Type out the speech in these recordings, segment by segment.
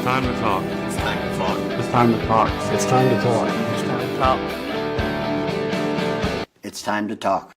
time to talk. It's time to talk. It's time to talk. It's time to talk. It's time to talk. It's time to talk.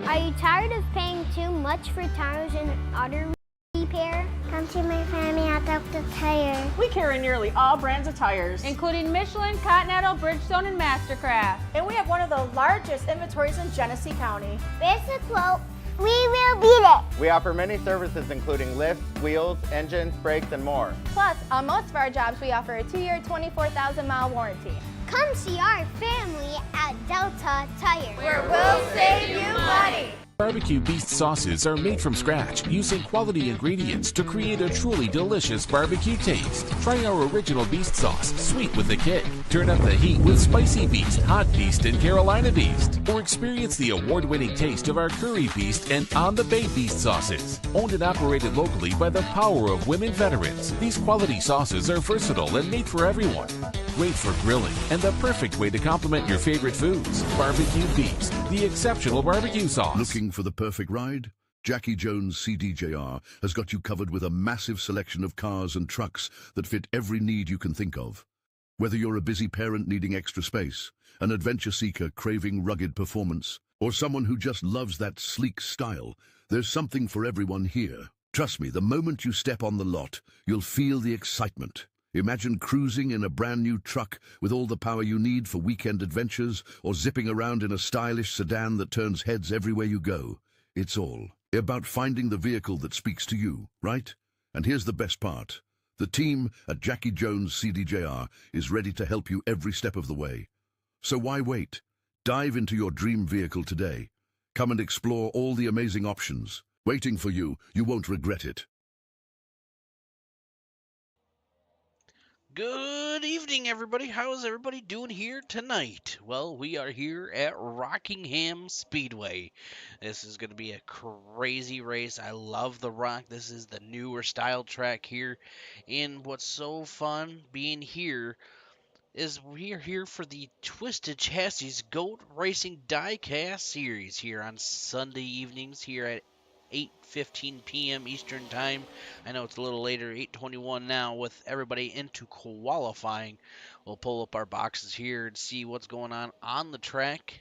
Are you tired of paying too much for tires and auto repair? Come to my family at Dr. Tire. We carry nearly all brands of tires, including Michelin, Continental, Bridgestone, and Mastercraft. and we have one of the largest inventories in Genesee County. Basic quote, we will beat it. We offer many services including lifts, wheels, engines, brakes, and more. Plus, on most of our jobs, we offer a 2-year, 24,000-mile warranty. Come see our family at Delta Tire. Where we'll save you money. Barbecue Beast sauces are made from scratch using quality ingredients to create a truly delicious barbecue taste. Try our original Beast sauce, sweet with a kick. Turn up the heat with Spicy Beast, Hot Beast, and Carolina Beast. Or experience the award-winning taste of our Curry Beast and On the Bay Beast sauces. Owned and operated locally by the power of women veterans, these quality sauces are versatile and made for everyone. Great for grilling and the perfect way to complement your favorite foods. Barbecue Beast, the exceptional barbecue sauce. Looking for the perfect ride? Jackie Jones CDJR has got you covered with a massive selection of cars and trucks that fit every need you can think of. Whether you're a busy parent needing extra space, an adventure seeker craving rugged performance, or someone who just loves that sleek style, there's something for everyone here. Trust me, the moment you step on the lot, you'll feel the excitement. Imagine cruising in a brand new truck with all the power you need for weekend adventures, or zipping around in a stylish sedan that turns heads everywhere you go. It's all about finding the vehicle that speaks to you, right? And here's the best part. The team at Jackie Jones CDJR is ready to help you every step of the way. So why wait? Dive into your dream vehicle today. Come and explore all the amazing options. Waiting for you. You won't regret it. Good evening, everybody. How is everybody doing here tonight? Well, we are here at Rockingham Speedway. This is going to be a crazy race. I love the Rock. This is the newer style track here. And what's so fun being here is we are here for the Twisted Chassis Goat Racing Diecast Series here on Sunday evenings here at 8:15 p.m. Eastern Time. I know it's a little later, 8:21 now, with everybody into qualifying. We'll pull up our boxes here and see what's going on the track.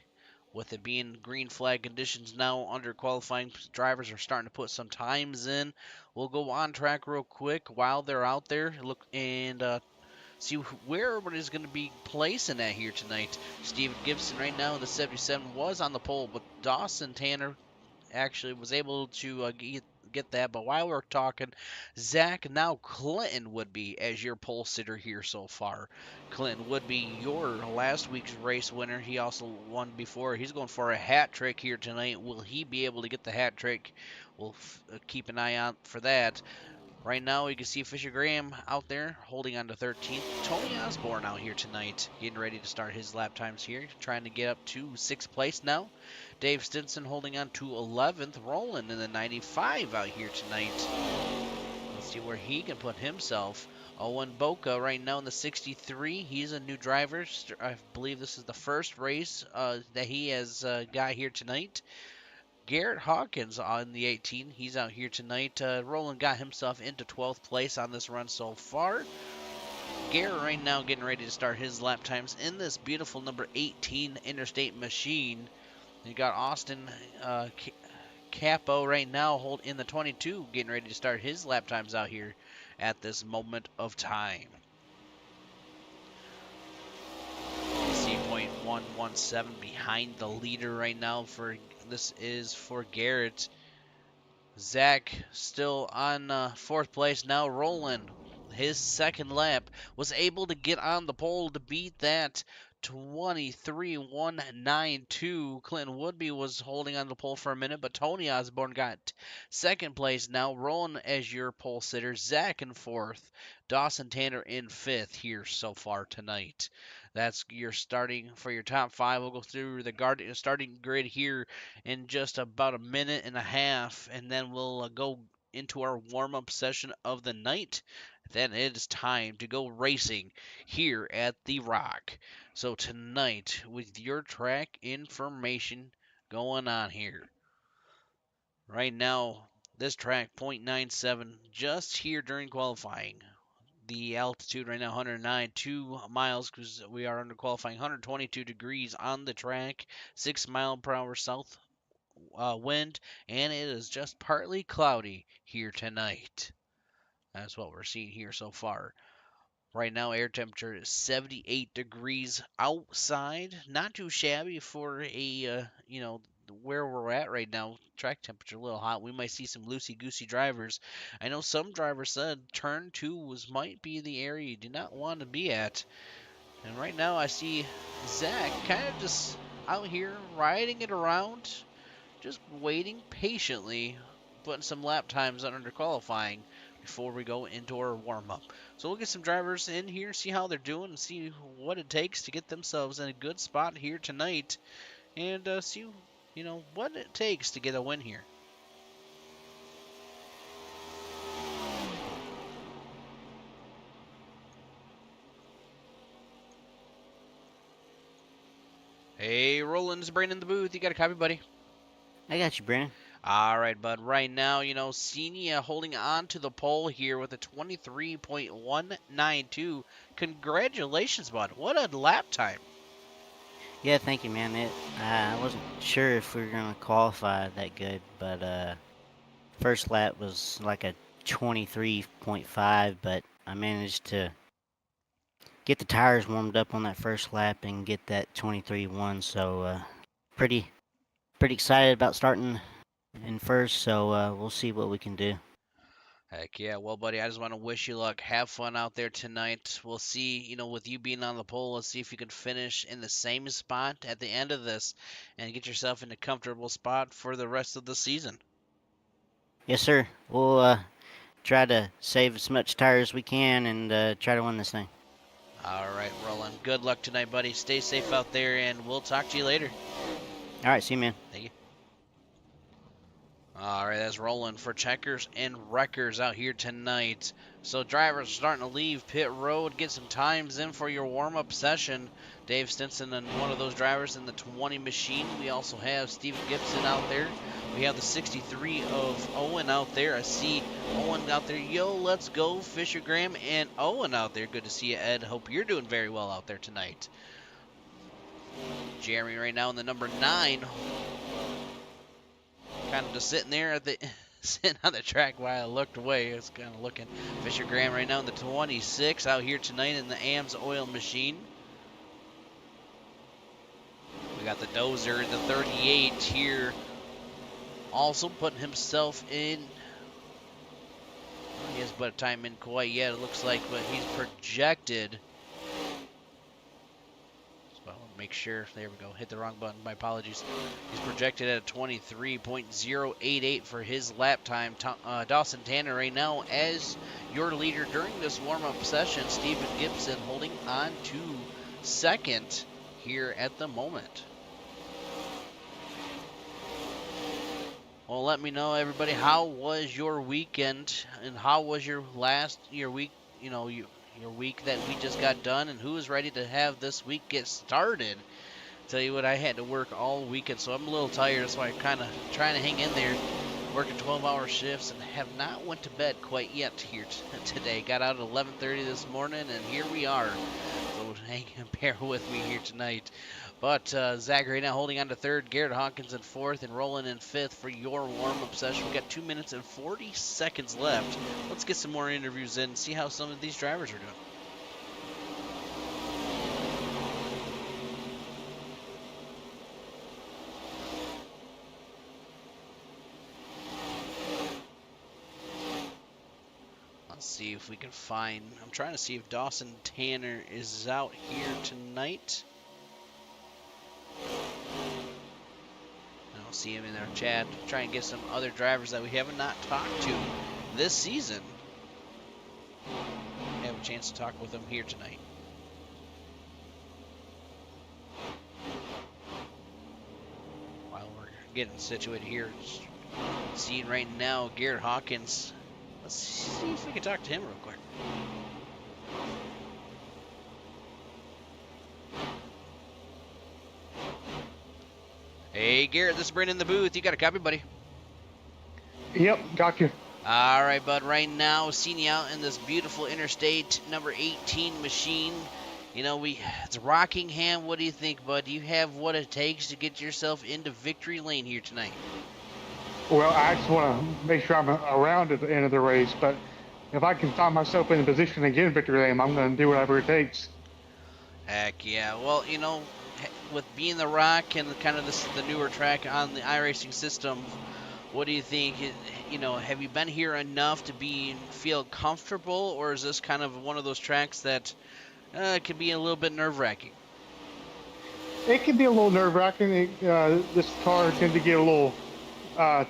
With it being green flag conditions now, under qualifying drivers are starting to put some times in. We'll go on track real quick while they're out there. Look and see where everybody's going to be placing at here tonight. Steven Gibson right now in the 77 was on the pole, but Dawson Tanner actually was able to get that. But while we're talking, Zach, now Clinton would be as your pole sitter here so far. Clinton would be your last week's race winner. He also won before. He's going for a hat trick here tonight. Will he be able to get the hat trick? We'll keep an eye out for that. Right now, you can see Fisher Graham out there holding on to 13th. Tony Osborne out here tonight, getting ready to start his lap times here, trying to get up to 6th place now. Dave Stinson holding on to 11th, rolling in the 95 out here tonight. Let's see where he can put himself. Owen Boca right now in the 63. He's a new driver. I believe this is the first race that he has got here tonight. Garrett Hawkins on the 18. He's out here tonight. Roland got himself into 12th place on this run so far. Garrett right now getting ready to start his lap times in this beautiful number 18 Interstate Machine. You got Austin Capo right now hold in the 22, getting ready to start his lap times out here at this moment of time. C.117 behind the leader right now for this is for Garrett. Zach still on 4th place now. Roland, his second lap, was able to get on the pole to beat that 23.192. Clinton Woodby was holding on to the pole for a minute, but Tony Osborne got second place. Now rolling as your pole sitter. Zach in fourth. Dawson Tanner in fifth here so far tonight. That's your starting for your top five. We'll go through the starting grid here in just about a minute and a half, and then we'll go into our warm-up session of the night. Then it is time to go racing here at the Rock. So tonight, with your track information going on here. Right now, this track, 0.97, just here during qualifying. The altitude right now, 109, 2 miles, because we are under qualifying, 122 degrees on the track, 6 mile per hour south wind, and it is just partly cloudy here tonight. That's what we're seeing here so far. Right now, air temperature is 78 degrees outside. Not too shabby for where we're at right now. Track temperature a little hot. We might see some loosey-goosey drivers. I know some drivers said turn 2 might be the area you do not want to be at. And right now, I see Zach kind of just out here riding it around, just waiting patiently, putting some lap times under qualifying before we go into our warm-up. So we'll get some drivers in here, see how they're doing, and see what it takes to get themselves in a good spot here tonight, and see, what it takes to get a win here. Hey, Roland's Brandon in the booth. You got a copy, buddy? I got you, Brandon. All right, bud. Right now, Senia holding on to the pole here with a 23.192. Congratulations, bud. What a lap time. Yeah, thank you, man. I wasn't sure if we were going to qualify that good, but first lap was like a 23.5, but I managed to get the tires warmed up on that first lap and get that 23.1, so pretty excited about starting in first, so we'll see what we can do. Heck yeah. Well, buddy, I just want to wish you luck. Have fun out there tonight. We'll see, with you being on the pole, let's see if you can finish in the same spot at the end of this and get yourself in a comfortable spot for the rest of the season. Yes, sir. We'll try to save as much tire as we can and try to win this thing. All right, Roland. Good luck tonight, buddy. Stay safe out there, and we'll talk to you later. All right, see you, man. Thank you. All right, that's Roland for Checkers and Wreckers out here tonight. So drivers are starting to leave pit road, get some times in for your warm-up session. Dave Stinson and one of those drivers in the 20 machine. We also have Steven Gibson out there. We have the 63 of Owen out there. I see Owen out there. Yo, let's go, Fisher Graham and Owen out there. Good to see you, Ed. Hope you're doing very well out there tonight. Jeremy right now in the number 9. Kind of just sitting there sitting on the track while I looked away. I was kind of looking. Fisher Graham right now in the 26 out here tonight in the AMS oil machine. We got the Dozer, the 38 here, also putting himself in. He hasn't put a time in quite yet, it looks like, but he's projected. So I want to make sure. There we go. Hit the wrong button. My apologies. He's projected at a 23.088 for his lap time. Dawson Tanner right now as your leader during this warm-up session. Steven Gibson holding on to second here at the moment. Well, let me know, everybody, how was your weekend and how was your week, your week that we just got done, and who is ready to have this week get started? Tell you what, I had to work all weekend, so I'm a little tired, so I'm kind of trying to hang in there, working 12-hour shifts, and have not went to bed quite yet here today. Got out at 11:30 this morning, and here we are. So bear with me here tonight. But Zach right now holding on to third, Garrett Hawkins in fourth, and rolling in fifth for your warm-up session. We got 2 minutes and 40 seconds left. Let's get some more interviews in and see how some of these drivers are doing. Let's see if we can find. I'm trying to see if Dawson Tanner is out here tonight. I'll see him in our chat. Try and get some other drivers that we haven't not talked to this season. Have a chance to talk with them here tonight. While we're getting situated here, seeing right now Garrett Hawkins. Let's see if we can talk to him real quick. Hey Garrett, this is Brandon in the booth. You got a copy, buddy? Yep, got you. All right, bud. Right now, seeing you out in this beautiful Interstate number 18 machine. You know, it's Rockingham. What do you think, bud? Do you have what it takes to get yourself into victory lane here tonight? Well, I just want to make sure I'm around at the end of the race, but if I can find myself in a position to get in victory lane, I'm going to do whatever it takes. Heck yeah. Well, you know, with being the Rock and kind of the newer track on the iRacing system, what do you think? You know, have you been here enough to feel comfortable, or is this kind of one of those tracks that could be a little bit nerve-wracking? It can be a little nerve-wracking. This car tends to get a little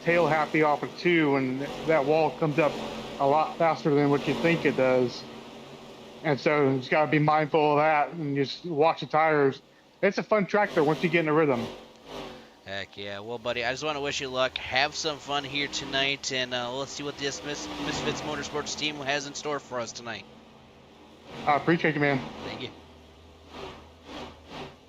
tail happy off of 2, and that wall comes up a lot faster than what you think it does. And so you just got to be mindful of that and just watch the tires. It's a fun track though once you get in the rhythm. Heck yeah. Well, buddy, I just want to wish you luck. Have some fun here tonight, and let's see what this Misfits Motorsports team has in store for us tonight. I appreciate you, man. Thank you.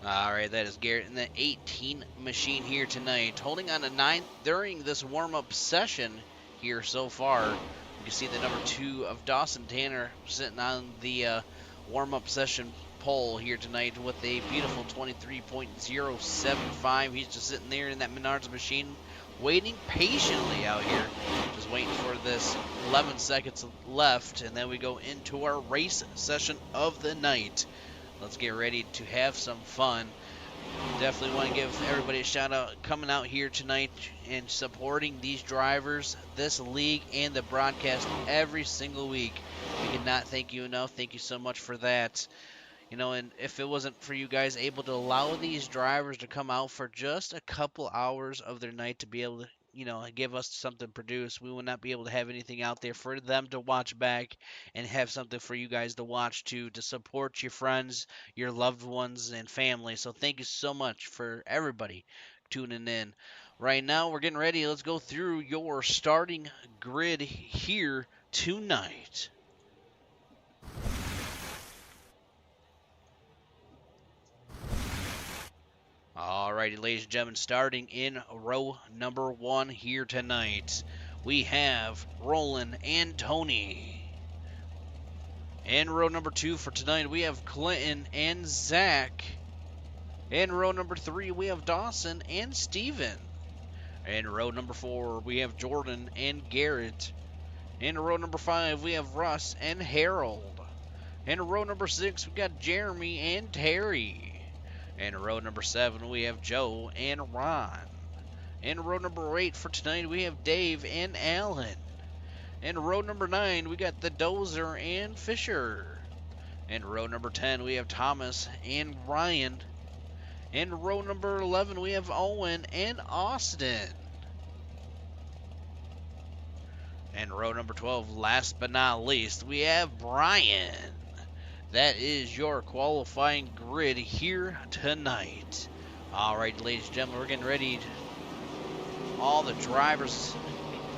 All right, that is Garrett in the 18 machine here tonight, holding on to 9th during this warm-up session here so far. You can see the number 2 of Dawson Tanner sitting on the warm-up session pole here tonight with a beautiful 23.075. He's just sitting there in that Menards machine, waiting patiently out here, just waiting for this 11 seconds left, and then we go into our race session of the night. Let's get ready to have some fun. Definitely want to give everybody a shout out coming out here tonight and supporting these drivers, this league, and the broadcast every single week. We cannot thank you enough. Thank you so much for that. You know, and if it wasn't for you guys able to allow these drivers to come out for just a couple hours of their night to be able to, you know, give us something produced, we would not be able to have anything out there for them to watch back and have something for you guys to watch to support your friends, your loved ones, and family. So thank you so much for everybody tuning in. Right now, we're getting ready. Let's go through your starting grid here tonight. Alrighty, ladies and gentlemen, starting in row number 1 here tonight, we have Roland and Tony. In row number 2 for tonight, we have Clinton and Zach. In row number 3, we have Dawson and Steven. In row number 4, we have Jordan and Garrett. In row number 5, we have Russ and Harold. In row number 6, we got Jeremy and Terry. In row number 7, we have Joe and Ron. In row number 8 for tonight, we have Dave and Alan. In row number 9, we got the Dozer and Fisher. In row number 10, we have Thomas and Ryan. In row number 11, we have Owen and Austin. In row number 12, last but not least, we have Brian. That is your qualifying grid here tonight. Alright, ladies and gentlemen, we're getting ready. All the drivers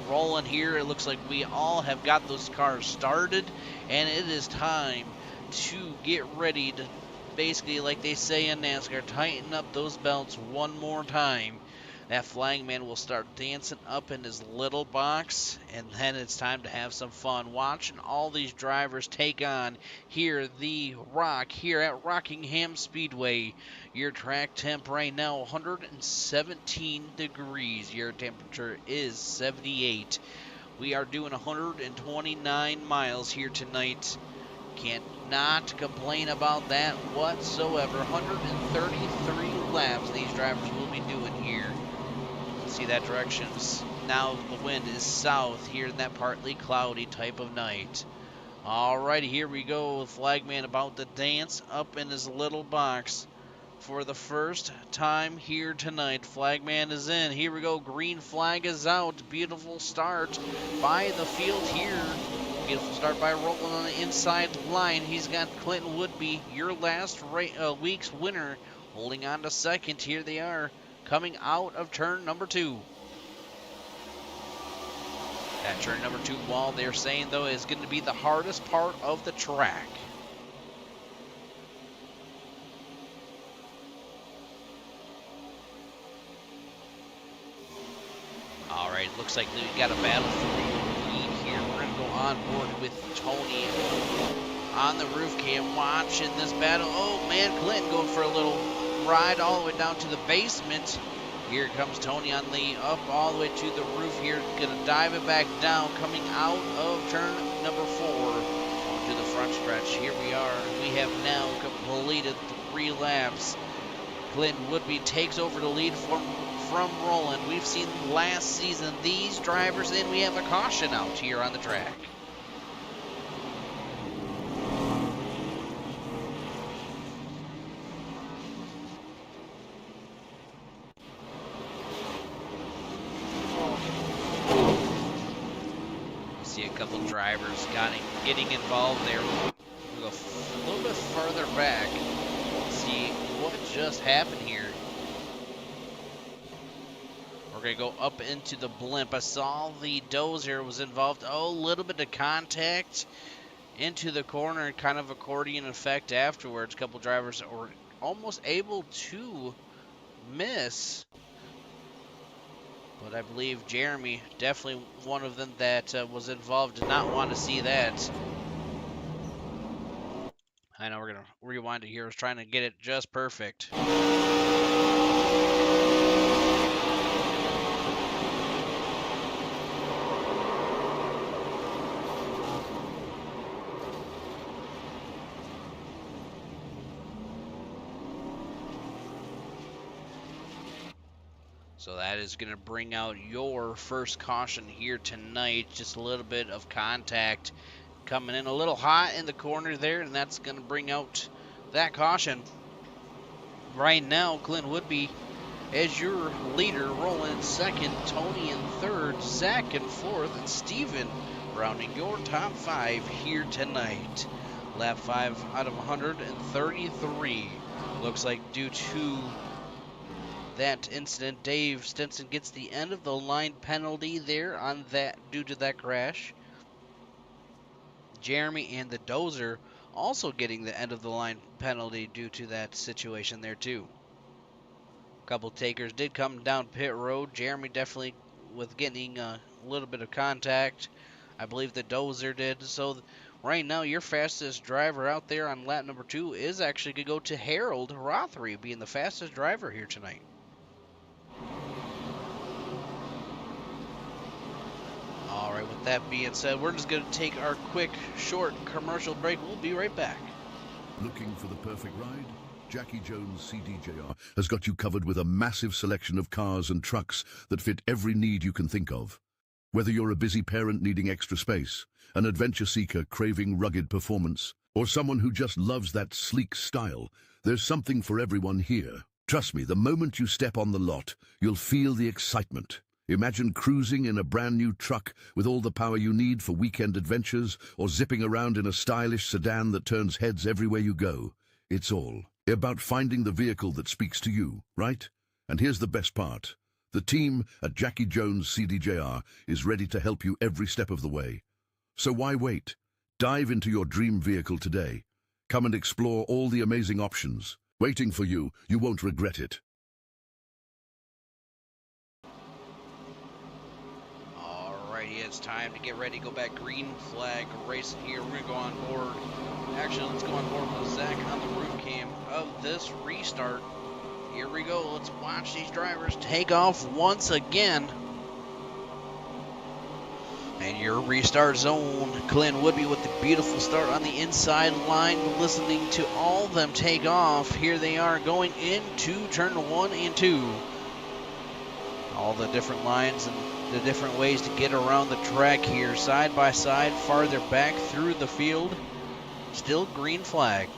rolling here. It looks like we all have got those cars started, and it is time to get ready to, basically, like they say in NASCAR, tighten up those belts one more time. That flying man will start dancing up in his little box, and then it's time to have some fun watching all these drivers take on here the Rock here at Rockingham Speedway. Your track temp right now 117 degrees. Your temperature is 78. We are doing 129 miles here tonight. Can't not complain about that whatsoever. 133 laps these drivers will be doing here. See that direction. Now the wind is south here in that partly cloudy type of night. Alrighty, here we go. Flagman about to dance up in his little box. for the first time here tonight. Flagman is in. Here we go. Green flag is out. Beautiful start by the field here. Beautiful start by Roland on the inside line. He's got Clinton Woodby, your last week's winner, holding on to second. Here they are coming out of turn number 2. That turn number 2 wall, they're saying, though, is going to be the hardest part of the track. All right, looks like we got a battle for the lead here. We're going to go on board with Tony on the roof cam watching this battle. Oh, man, Clinton going for a little ride all the way down to the basement. Here comes Tony on the up all the way to the roof here. Going to dive it back down, coming out of turn number 4 to the front stretch. Here we are. We have now completed 3 laps. Clinton Woodby takes over the lead from Roland. We've seen last season these drivers in. We have a caution out here on the track. See a couple drivers getting involved there. We'll go a little bit further back. See what just happened here. We're going to go up into the blimp. I saw the dozer was involved. Oh, a little bit of contact into the corner and kind of accordion effect afterwards. A couple drivers were almost able to miss. But I believe Jeremy, definitely one of them that was involved, did not want to see that. I know we're going to rewind it here. I was trying to get it just perfect. So that is going to bring out your first caution here tonight. Just a little bit of contact coming in a little hot in the corner there, and that's going to bring out that caution. Right now, Clint Woodby as your leader, Roland second, Tony in third, Zach in fourth, and Steven rounding your top 5 here tonight. Lap 5 out of 133. Looks like due to that incident, Dave Stinson gets the end of the line penalty there on that due to that crash. Jeremy and the dozer also getting the end of the line penalty due to that situation there too. A couple takers did come down pit road. Jeremy definitely with getting a little bit of contact. I believe the dozer did. So right now your fastest driver out there on lap number 2 is actually going to go to Harold Rothery, being the fastest driver here tonight. All right, with that being said, we're just going to take our quick, short commercial break. We'll be right back. Looking for the perfect ride? Jackie Jones CDJR has got you covered with a massive selection of cars and trucks that fit every need you can think of. Whether you're a busy parent needing extra space, an adventure seeker craving rugged performance, or someone who just loves that sleek style, there's something for everyone here. Trust me, the moment you step on the lot, you'll feel the excitement. Imagine cruising in a brand new truck with all the power you need for weekend adventures, or zipping around in a stylish sedan that turns heads everywhere you go. It's all about finding the vehicle that speaks to you, right? And here's the best part. The team at Jackie Jones CDJR is ready to help you every step of the way. So why wait? Dive into your dream vehicle today. Come and explore all the amazing options. Waiting for you. You won't regret it. It's time to get ready, go back green flag racing here. We're going to go on board. Actually, let's go on board with Zach on the roof cam of this restart. Here we go. Let's watch these drivers take off once again. And your restart zone, Clint Woodby with the beautiful start on the inside line, listening to all of them take off. Here they are going into turn 1 and 2. All the different lines and the different ways to get around the track here, side by side, farther back through the field. Still green flag.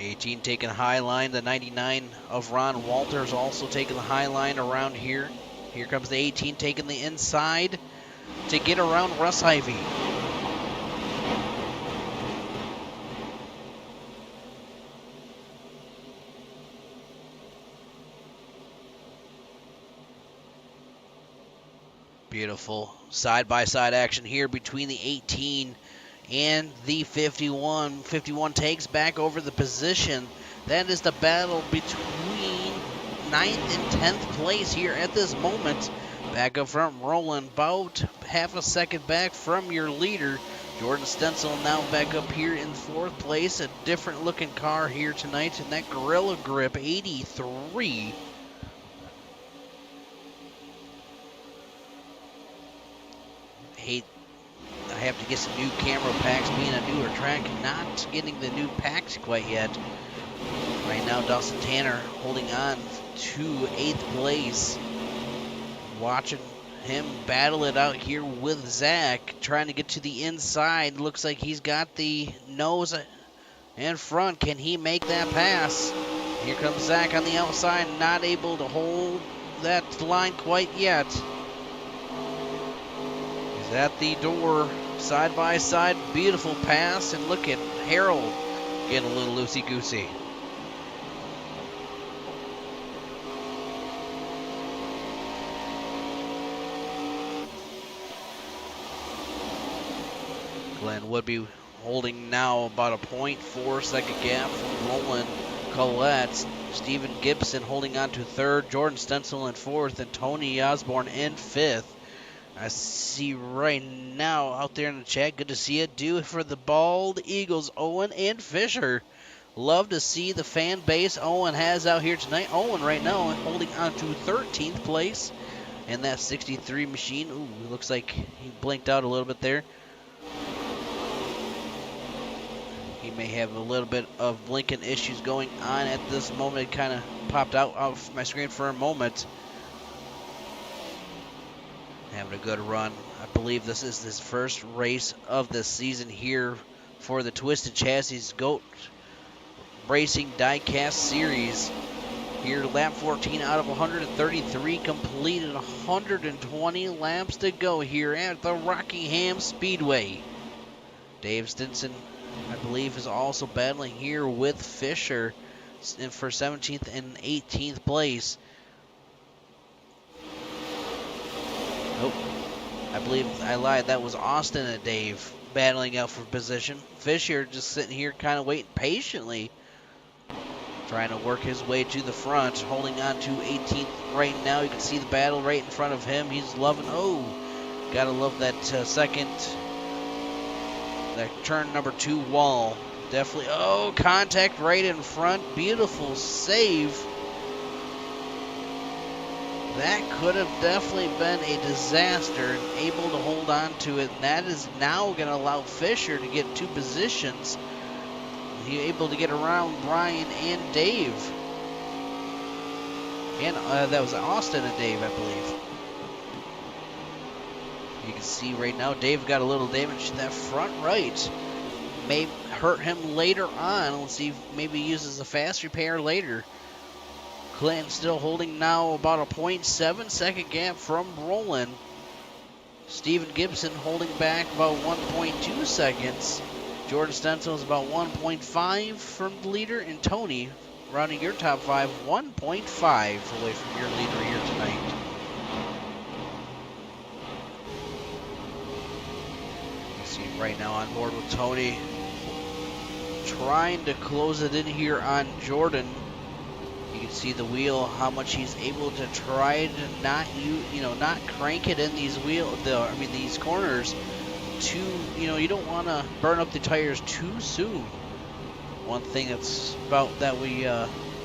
18 taking the high line. The 99 of Ron Walters also taking the high line around here. Here comes the 18 taking the inside to get around Russ Ivy. Beautiful side-by-side action here between the 18 and the 51. 51 takes back over the position. That is the battle between 9th and 10th place here at this moment. Back up front, Roland, about half a second back from your leader. Jordan Stencil now back up here in 4th place. A different looking car here tonight in that Gorilla Grip 83. I have to get some new camera packs, being a newer track, not getting the new packs quite yet. Right now, Dawson Tanner holding on to 8th place. Watching him battle it out here with Zach, trying to get to the inside. Looks like he's got the nose in front. Can he make that pass? Here comes Zach on the outside, not able to hold that line quite yet. He's at the door, side by side, beautiful pass, and look at Harold getting a little loosey-goosey. Glenn Woodby holding now about a 0.4 second gap from Roland Collette. Stephen Gibson holding on to 3rd, Jordan Stencil in 4th, and Tony Osborne in 5th. I see right now out there in the chat, good to see it. Do it for the Bald Eagles, Owen and Fisher. Love to see the fan base Owen has out here tonight. Owen right now holding on to 13th place in that 63 machine. Ooh, looks like he blinked out a little bit there. He may have a little bit of blinking issues going on at this moment. It kind of popped out of my screen for a moment. Having a good run. I believe this is his first race of the season here for the Twisted Chassis GOAT Racing Diecast Series. Here, lap 14 out of 133 completed. 120 laps to go here at the Rockingham Speedway. Dave Stinson, I believe, is also battling here with Fisher for 17th and 18th place. Nope, I believe I lied. That was Austin and Dave battling out for position. Fisher just sitting here kind of waiting patiently, trying to work his way to the front, holding on to 18th right now. You can see the battle right in front of him. He's loving, gotta love that that turn number 2 wall. Definitely, contact right in front. Beautiful save. That could have definitely been a disaster, and able to hold on to it. And that is now going to allow Fisher to get 2 positions. He's able to get around Brian and Dave. And that was Austin and Dave, I believe. You can see right now Dave got a little damage to that front right. May hurt him later on. Let's see if maybe he uses a fast repair later. Clinton still holding now about a 0.7 second gap from Roland. Stephen Gibson holding back about 1.2 seconds. Jordan Stencil is about 1.5 from the leader, and Tony, rounding your top 5, 1.5 away from your leader here tonight. You see right now on board with Tony, trying to close it in here on Jordan. You can see the wheel, how much he's able to try to not crank it in these these corners too. You don't want to burn up the tires too soon. One thing that's about that we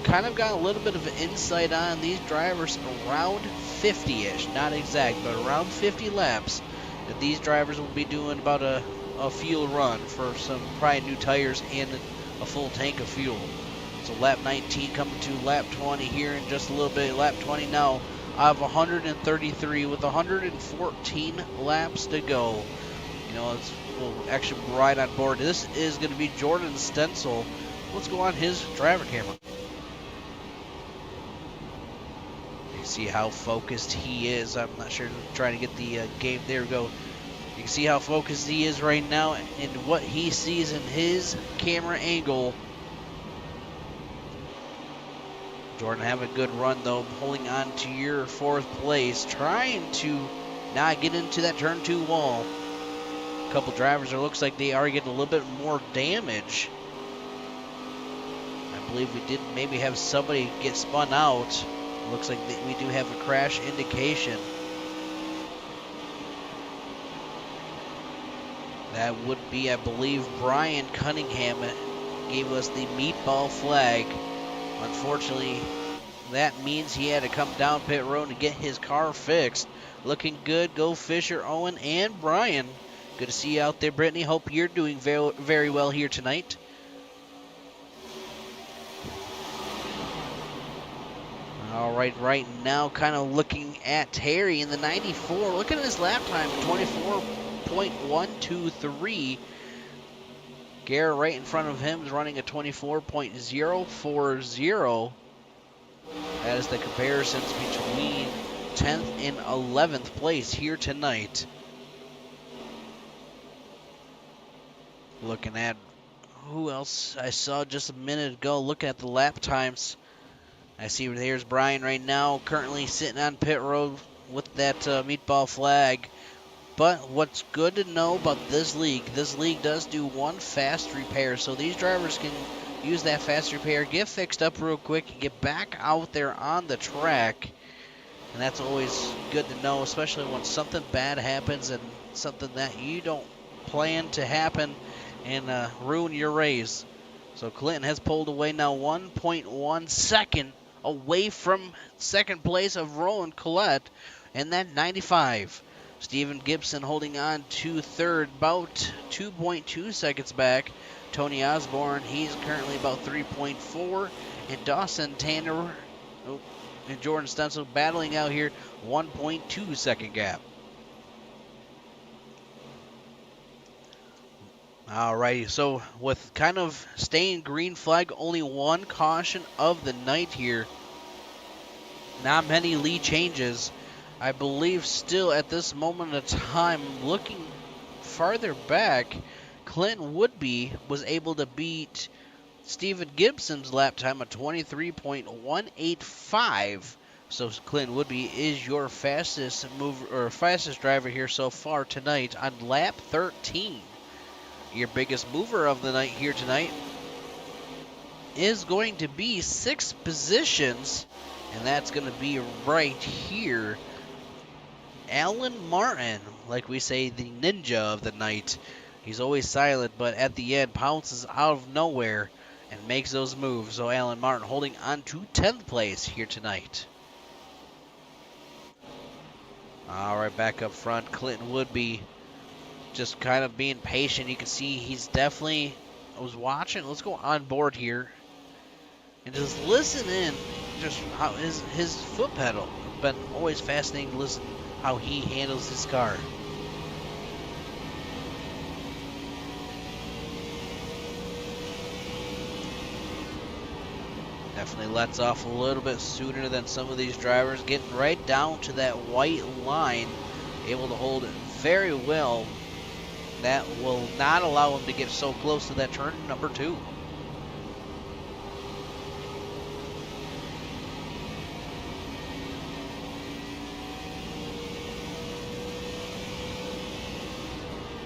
kind of got a little bit of an insight on these drivers around 50-ish, not exact, but around 50 laps, that these drivers will be doing about a fuel run for some probably new tires and a full tank of fuel. So lap 19 coming to lap 20 here in just a little bit. Lap 20 now out of 133 with 114 laps to go. We'll actually ride on board. This is going to be Jordan Stencil Let's go on his driver camera. You see how focused he is. I'm not sure. Trying to get the game. There we go. You can see how focused he is right now and what he sees in his camera angle. Jordan have a good run though, holding on to your 4th place, trying to not get into that turn 2 wall. A couple drivers, it looks like they are getting a little bit more damage. I believe we did maybe have somebody get spun out. Looks like we do have a crash indication. That would be, I believe, Brian Cunningham gave us the meatball flag. Unfortunately, that means he had to come down pit road to get his car fixed. Looking good. Go Fisher, Owen, and Brian. Good to see you out there, Brittany. Hope you're doing very, very well here tonight. All right now kind of looking at Terry in the 94. Look at his lap time, 24.123. Garrett right in front of him is running a 24.040. That is the comparisons between 10th and 11th place here tonight. Looking at who else I saw just a minute ago. Looking at the lap times. I see there's Brian right now, currently sitting on pit road with that meatball flag. But what's good to know about this league does do one fast repair, so these drivers can use that fast repair, get fixed up real quick, and get back out there on the track. And that's always good to know, especially when something bad happens and something that you don't plan to happen and ruin your race. So Clinton has pulled away now 1.1 second away from second place of Roland Collette and that 95. Steven Gibson holding on to third, about 2.2 seconds back. Tony Osborne, he's currently about 3.4. And Dawson Tanner and Jordan Stencil battling out here, 1.2 second gap. Alrighty, so with kind of staying green flag, only one caution of the night here. Not many lead changes. I believe still at this moment of time, looking farther back, Clinton Woodby was able to beat Steven Gibson's lap time of 23.185. So Clinton Woodby is your fastest driver here so far tonight on lap 13. Your biggest mover of the night here tonight is going to be 6 positions, and that's going to be right here. Alan Martin, like we say, the ninja of the night. He's always silent, but at the end pounces out of nowhere and makes those moves. So Alan Martin holding on to 10th place here tonight. All right, back up front, Clinton Woodby just kind of being patient. You can see he's definitely, I was watching, let's go on board here and just listen in just how his foot pedal. Been always fascinating to listen how he handles his car. Definitely lets off a little bit sooner than some of these drivers, getting right down to that white line, able to hold it very well. That will not allow him to get so close to that turn number 2.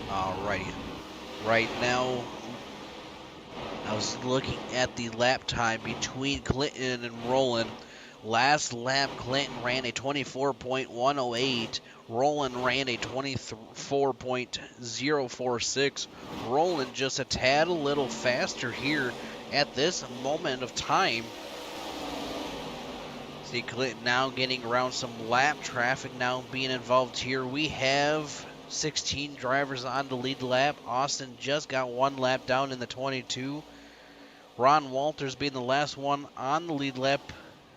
Alrighty. Right now, I was looking at the lap time between Clinton and Roland. Last lap, Clinton ran a 24.108. Roland ran a 24.046. Roland just a tad a little faster here at this moment of time. See Clinton now getting around some lap traffic now being involved here. We have 16 drivers on the lead lap. Austin just got 1 lap down in the 22. Ron Walters being the last one on the lead lap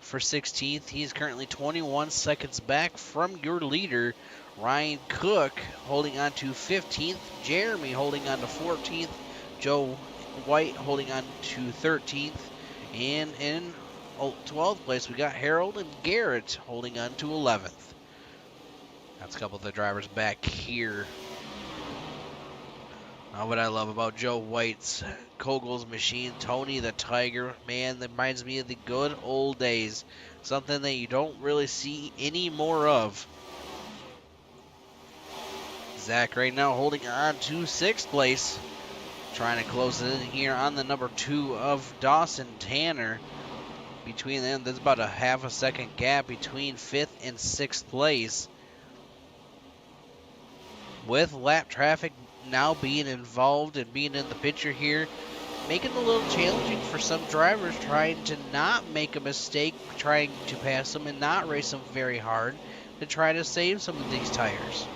for 16th. He's currently 21 seconds back from your leader. Ryan Cook holding on to 15th. Jeremy holding on to 14th. Joe White holding on to 13th. And in 12th place, we got Harold and Garrett holding on to 11th. That's a couple of the drivers back here. Now, what I love about Joe White's Kogel's machine, Tony the Tiger, man, that reminds me of the good old days. Something that you don't really see any more of. Zach right now holding on to 6th place. Trying to close it in here on the number 2 of Dawson Tanner. Between them, there's about a half a second gap between 5th and 6th place. With lap traffic now being involved and being in the picture here, making it a little challenging for some drivers trying to not make a mistake, trying to pass them and not race them very hard to try to save some of these tires.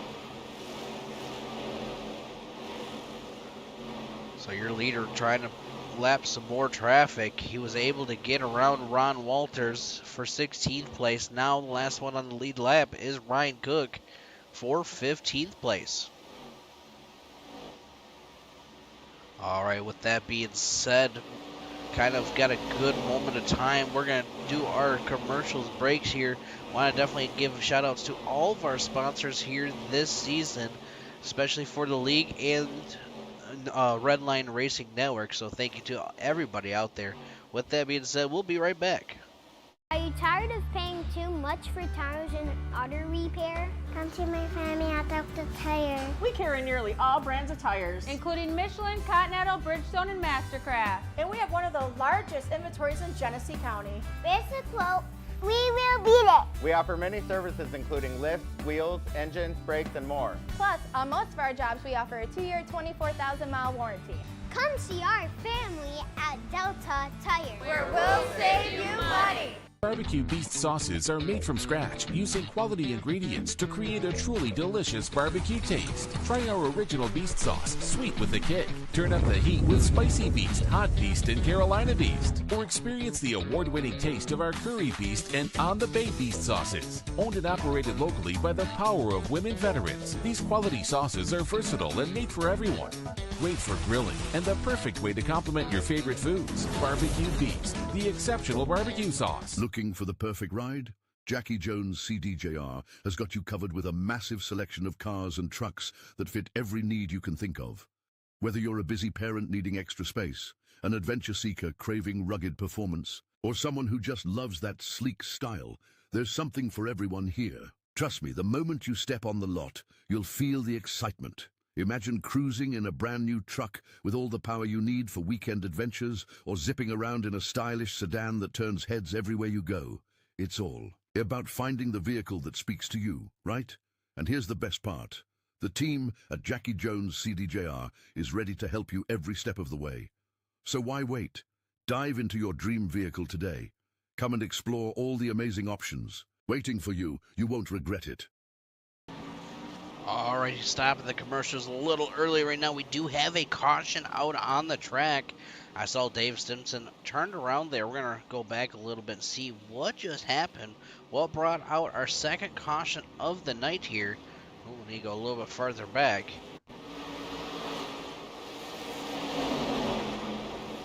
So your leader trying to lap some more traffic. He was able to get around Ron Walters for 16th place. Now the last one on the lead lap is Ryan Cook for 15th place. All right, with that being said, kind of got a good moment of time. We're going to do our commercials breaks here. Want to definitely give shout outs to all of our sponsors here this season, especially for the league and Redline Racing Network. So thank you to everybody out there. With that being said, we'll be right back. Are you tired of paying too much for tires and auto repair? Come to my family at Dr. Tire. We carry nearly all brands of tires, including Michelin, Continental, Bridgestone, and Mastercraft. and we have one of the largest inventories in Genesee County. Raise the quote. We will beat it. We offer many services including lifts, wheels, engines, brakes, and more. Plus, on most of our jobs, we offer a 2-year, 24,000-mile warranty. Come see our family at Delta Tire. Where we'll save you money. Barbecue Beast sauces are made from scratch using quality ingredients to create a truly delicious barbecue taste. Try our original Beast sauce, sweet with a kick. Turn up the heat with Spicy Beast, Hot Beast, and Carolina Beast. Or experience the award-winning taste of our Curry Beast and On the Bay Beast sauces. Owned and operated locally by the power of women veterans, these quality sauces are versatile and made for everyone. Great for grilling and the perfect way to complement your favorite foods. Barbecue Beast, the exceptional barbecue sauce. Looking for the perfect ride? Jackie Jones CDJR has got you covered with a massive selection of cars and trucks that fit every need you can think of. Whether you're a busy parent needing extra space, an adventure seeker craving rugged performance, or someone who just loves that sleek style, there's something for everyone here. Trust me, the moment you step on the lot, you'll feel the excitement. Imagine cruising in a brand new truck with all the power you need for weekend adventures, or zipping around in a stylish sedan that turns heads everywhere you go. It's all about finding the vehicle that speaks to you, right? And here's the best part. The team at Jackie Jones CDJR is ready to help you every step of the way. So why wait? Dive into your dream vehicle today. Come and explore all the amazing options. Waiting for you, you won't regret it. Alrighty, stopping the commercials a little early right now. We do have a caution out on the track. I saw Dave Stimson turned around there. We're going to go back a little bit and see what just happened. What brought out our second caution of the night here. Oh, we need to go a little bit further back.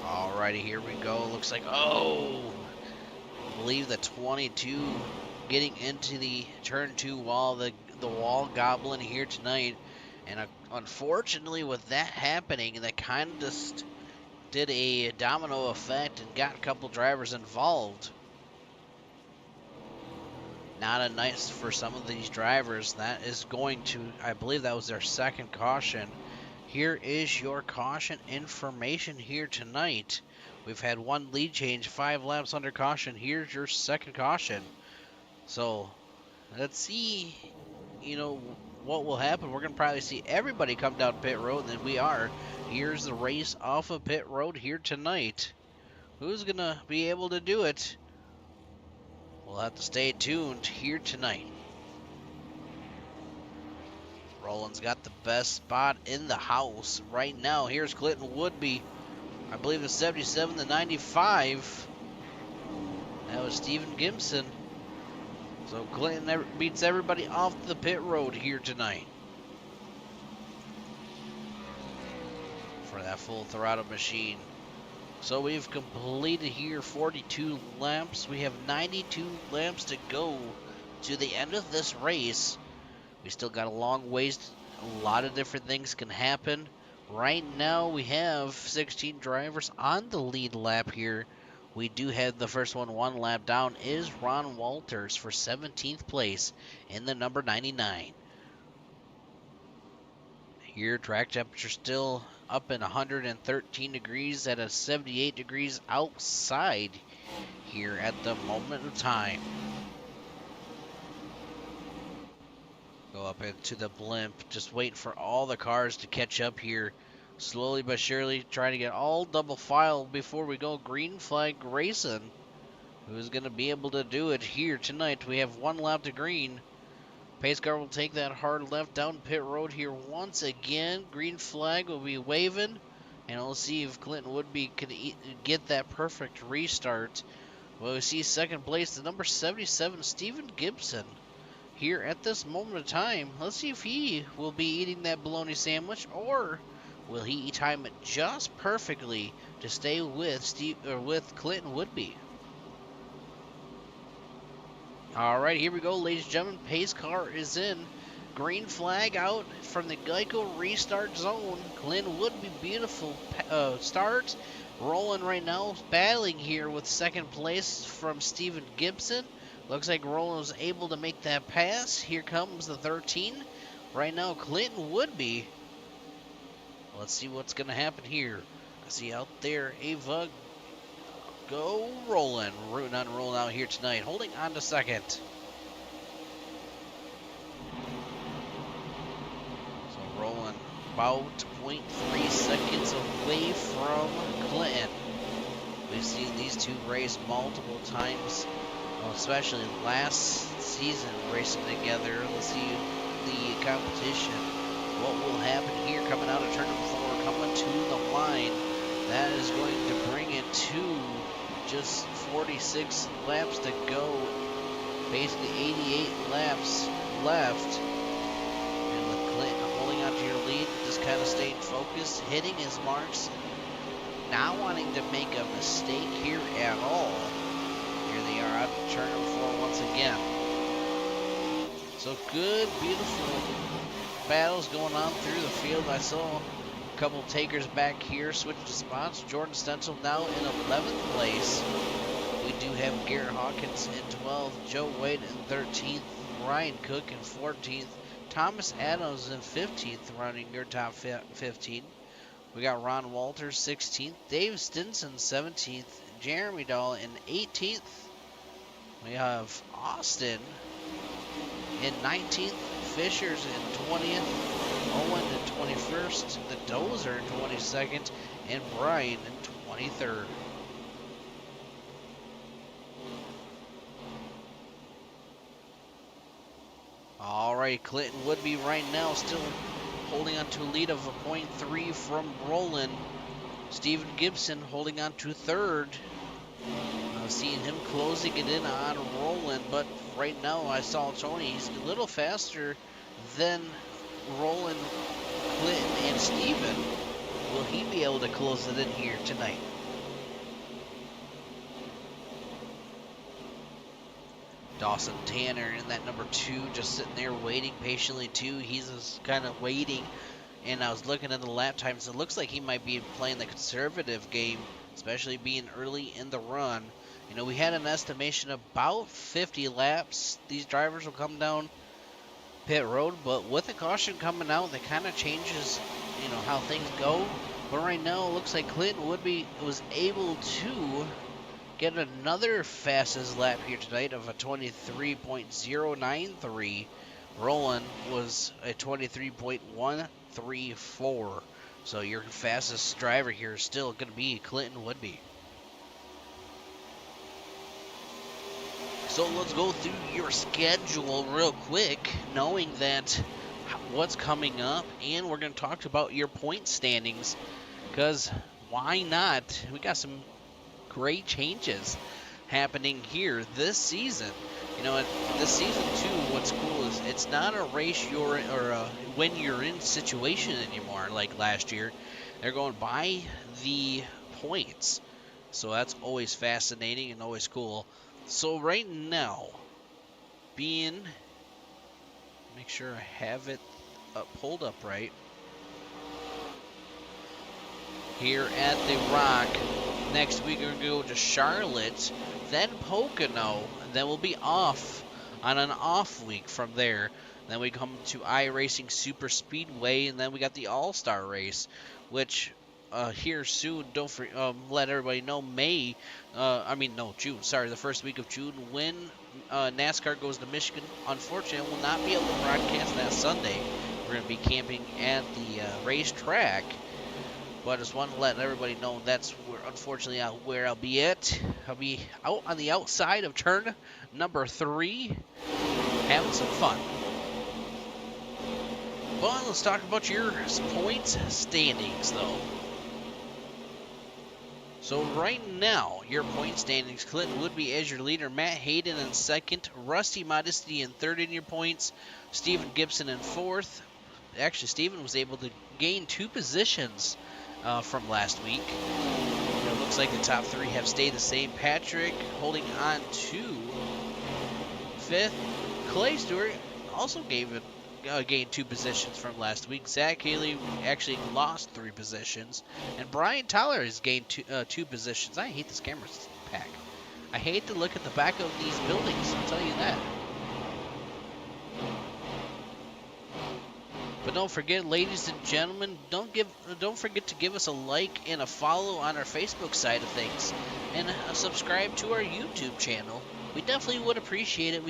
Alrighty, here we go. Looks like, I believe the 22 getting into the turn 2 wall, the wall goblin here tonight. And unfortunately with that happening, that kind of just did a domino effect and got a couple drivers involved. Not a nice for some of these drivers. That is going to, I believe that was their second caution. Here is your caution information here tonight. We've had one lead change, 5 laps under caution. Here's your second caution. So let's see, what will happen. We're going to probably see everybody come down pit road, and we are. Here's the race off of pit road here tonight. Who's going to be able to do it? We'll have to stay tuned here tonight. Roland's got the best spot in the house right now. Here's Clinton Woodby. I believe the 77 to 95. That was Steven Gibson. So Clinton beats everybody off the pit road here tonight. For that full throttle machine. So we've completed here 42 laps. We have 92 laps to go to the end of this race. We still got a long ways. A lot of different things can happen. Right now we have 16 drivers on the lead lap here. We do have the first one lap down is Ron Walters for 17th place in the number 99. Here, track temperature still up in 113 degrees at a 78 degrees outside here at the moment of time. Go up into the blimp, just waiting for all the cars to catch up here. Slowly but surely, trying to get all double file before we go green flag racing. Who's going to be able to do it here tonight? We have one lap to green. Pace car will take that hard left down pit road here once again. Green flag will be waving. And we'll see if Clinton Woodby can get that perfect restart. Well, we see second place, the number 77, Steven Gibson. Here at this moment of time, let's see if he will be eating that bologna sandwich, or will he time it just perfectly to stay with Clinton Woodby. All right, here we go, ladies and gentlemen. Pace car is in. Green flag out from the Geico restart zone. Clinton Woodby, beautiful start. Rolling right now, battling here with second place from Steven Gibson. Looks like Roland was able to make that pass. Here comes the 13. Right now, Clinton Woodby. Let's see what's going to happen here. I see out there Ava go Roland. Rooting on Roland out here tonight. Holding on to second. So Roland about 0.3 seconds away from Clinton. We've seen these two race multiple times, especially last season racing together. Let's see the competition. What will happen here coming out of turn number 4, coming to the line. That is going to bring it to just 46 laps to go. Basically 88 laps left. And with Clinton holding on to your lead, just kind of staying focused, hitting his marks, not wanting to make a mistake here at all. Here they are out of turn number 4 once again. So good, beautiful battles going on through the field. I saw a couple takers back here switch to spots. Jordan Stencil now in 11th place. We do have Garrett Hawkins in 12th, Joe Wade in 13th, Ryan Cook in 14th, Thomas Adams in 15th, running your top 15. We got Ron Walters 16th, Dave Stinson 17th, Jeremy Dahl in 18th. We have Austin in 19th, Fishers in 20th, Owen in 21st, the Dozer in 22nd, and Brian in 23rd. All right, Clinton Woodby right now still holding on to a lead of a 0.3 from Roland. Steven Gibson holding on to third. I've seen him closing it in on Roland, but right now I saw Tony. He's a little faster than Roland, Clinton, and Steven. Will he be able to close it in here tonight? Dawson Tanner in that number 2, just sitting there waiting patiently too. He's just kind of waiting, and I was looking at the lap times. It looks like he might be playing the conservative game, especially being early in the run. You know, we had an estimation about 50 laps. These drivers will come down pit road, but with the caution coming out, that kind of changes, you know, how things go. But right now, it looks like Clinton was able to get another fastest lap here tonight of a 23.093. Roland was a 23.134. So your fastest driver here is still going to be Clinton Woodby. So let's go through your schedule real quick, knowing that what's coming up, and we're going to talk about your point standings, because why not? We got some great changes happening here this season. You know, this season too, what's cool is it's not a race when you're in situation anymore like last year. They're going by the points. So that's always fascinating and always cool. So right now, make sure I have it pulled up right. Here at the Rock. Next week we're going to go to Charlotte, then Pocono, and then we'll be off on an off week from there. Then we come to iRacing Super Speedway, and then we got the All-Star Race, which here soon, let everybody know, June, sorry, the first week of June, when NASCAR goes to Michigan. Unfortunately, we'll not be able to broadcast that Sunday. We're going to be camping at the racetrack. But I just want to let everybody know that's unfortunately where I'll be at. I'll be out on the outside of turn number 3, having some fun. Well, let's talk about your points standings, though. So right now, your point standings, Clinton Woodby as your leader, Matt Hayden in second, Rusty Modesty in third in your points, Stephen Gibson in fourth. Actually, Stephen was able to gain 2 positions from last week. It looks like the top 3 have stayed the same. Patrick holding on to 5th. Clay Stewart also gained 2 positions from last week. Zach Haley actually lost 3 positions. And Brian Tyler has gained 2 positions. I hate this camera pack. I hate to look at the back of these buildings, I'll tell you that. But don't forget, ladies and gentlemen, don't forget to give us a like and a follow on our Facebook side of things, and subscribe to our YouTube channel. We definitely would appreciate it.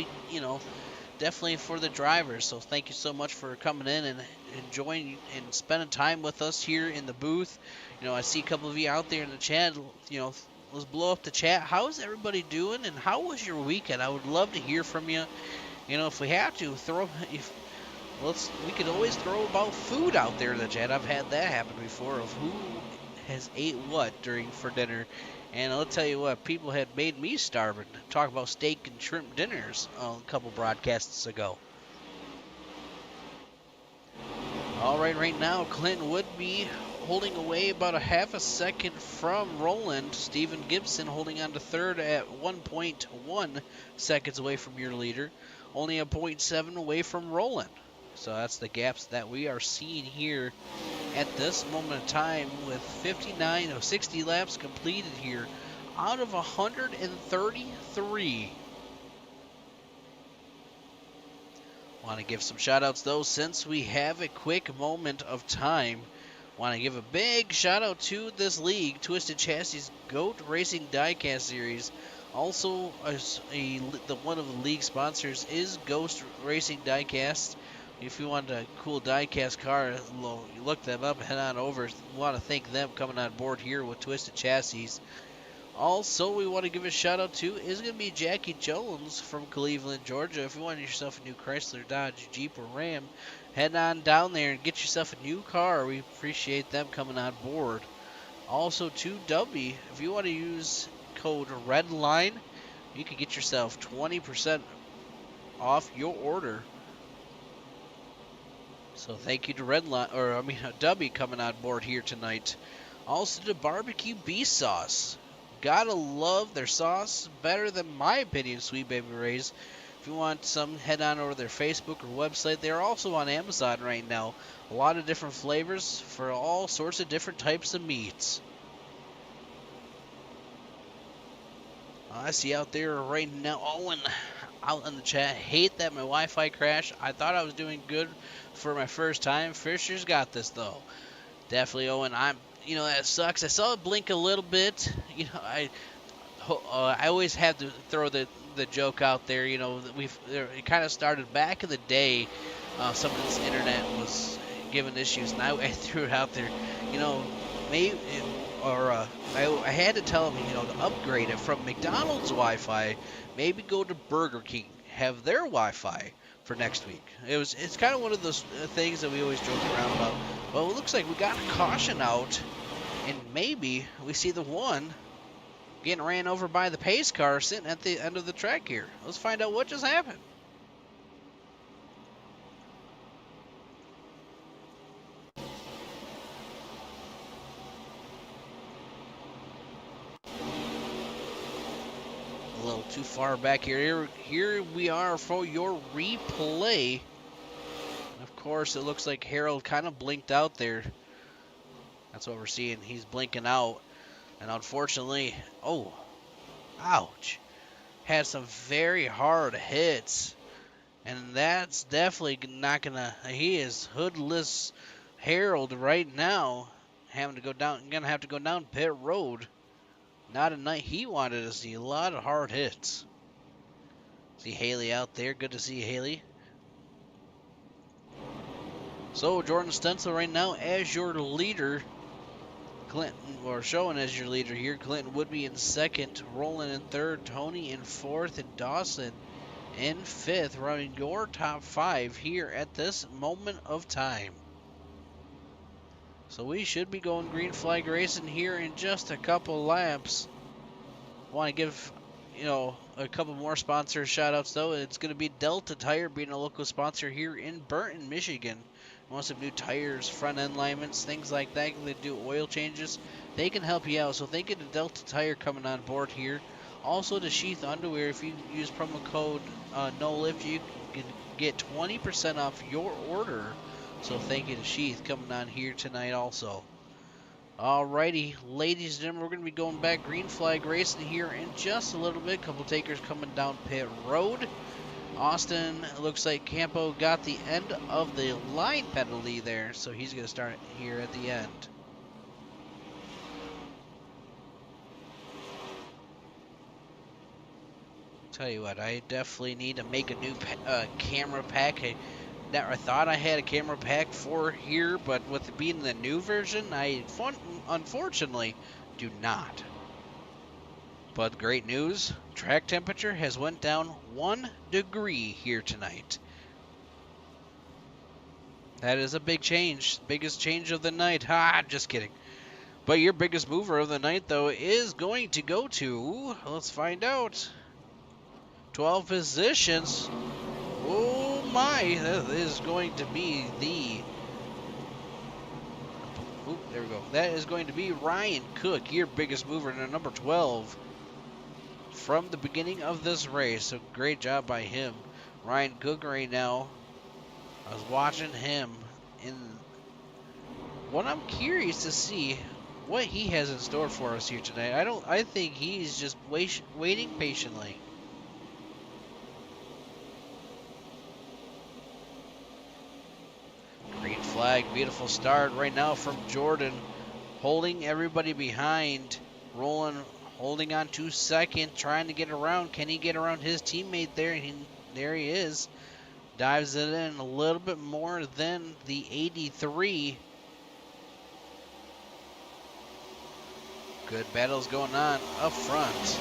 Definitely for the drivers. So thank you so much for coming in and enjoying and spending time with us here in the booth. I see a couple of you out there in the chat. Let's blow up the chat. How's everybody doing, and how was your weekend? I would love to hear from you. If we have to we could always throw about food out there in the chat. I've had that happen before, of who has ate what for dinner. And I'll tell you what, people had made me starving. Talk about steak and shrimp dinners a couple broadcasts ago. All right now, Clinton would be holding away about a half a second from Roland. Stephen Gibson holding on to third at 1.1 seconds away from your leader. Only a 0.7 away from Roland. So that's the gaps that we are seeing here at this moment in time, with 60 laps completed here out of 133. Want to give some shout outs though, since we have a quick moment of time. Want to give a big shout out to this league, Twisted Chassis GOAT Racing Diecast Series. Also, one of the league sponsors is Ghost Racing Diecast. If you want a cool diecast car, look them up, head on over. We want to thank them coming on board here with Twisted Chassis. Also, we want to give a shout out to is going to be Jackie Jones from Cleveland, Georgia. If you want yourself a new Chrysler, Dodge, Jeep, or Ram, head on down there and get yourself a new car. We appreciate them coming on board. Also, to W, if you want to use code REDLINE, you can get yourself 20% off your order. So thank you to W coming on board here tonight. Also to Barbecue Beast Sauce. Gotta love their sauce. Better than my opinion, Sweet Baby Ray's. If you want some, head on over to their Facebook or website. They're also on Amazon right now. A lot of different flavors for all sorts of different types of meats. I see out there right now, Owen out in the chat. Hate that my Wi-Fi crashed. I thought I was doing good for my first time. Fisher's got this though. Definitely, Owen. That sucks. I saw it blink a little bit. I always have to throw the joke out there. It kind of started back in the day. Some of this internet was giving issues, and I threw it out there. Maybe. I had to tell them, to upgrade it from McDonald's Wi-Fi, maybe go to Burger King, have their Wi-Fi for next week. It's kind of one of those things that we always joke around about. Well, it looks like we got a caution out, and maybe we see the one getting ran over by the pace car sitting at the end of the track here. Let's find out what just happened. too far back here. Here we are for your replay. Of course, it looks like Harold kind of blinked out there. That's what we're seeing. He's blinking out. And unfortunately, oh, ouch. Had some very hard hits. And that's definitely not gonna, he is hoodless Harold right now. Gonna have to go down pit road. Not a night he wanted to see. A lot of hard hits. See Haley out there. Good to see Haley. So Jordan Stencil right now as your leader. Clinton, or showing as your leader here. Clinton would be in second. Roland in third. Tony in fourth. And Dawson in fifth, running your top five here at this moment of time. So we should be going green flag racing here in just a couple laps. Want to give, a couple more sponsor shout outs though. It's going to be Delta Tire being a local sponsor here in Burton, Michigan. Want some new tires, front end alignments, things like that. They do oil changes. They can help you out. So thank you to Delta Tire coming on board here. Also to Sheath Underwear, if you use promo code NOLIFT, you can get 20% off your order. So thank you to Sheath coming on here tonight also. Alrighty, ladies and gentlemen, we're going to be going back green flag racing here in just a little bit. Couple takers coming down pit road. Austin, looks like Campo got the end of the line penalty there, so he's going to start here at the end. Tell you what, I definitely need to make a new camera pack. I thought I had a camera pack for here, but with it being the new version, I unfortunately do not. But great news, track temperature has went down 1 degree here tonight. That is a big change, biggest change of the night. Just kidding. But your biggest mover of the night, though, is going to go to, let's find out, 12 positions. Oh my, that is going to be there we go. That is going to be Ryan Cook, your biggest mover in number 12 from the beginning of this race. So great job by him. Ryan Cook right now. I was watching him in what I'm curious to see what he has in store for us here tonight. I think he's just waiting patiently. Green flag, beautiful start right now from Jordan, holding everybody behind. Roland holding on to second, trying to get around. Can he get around his teammate there? There he is. Dives it in a little bit more than the 83. Good battles going on up front.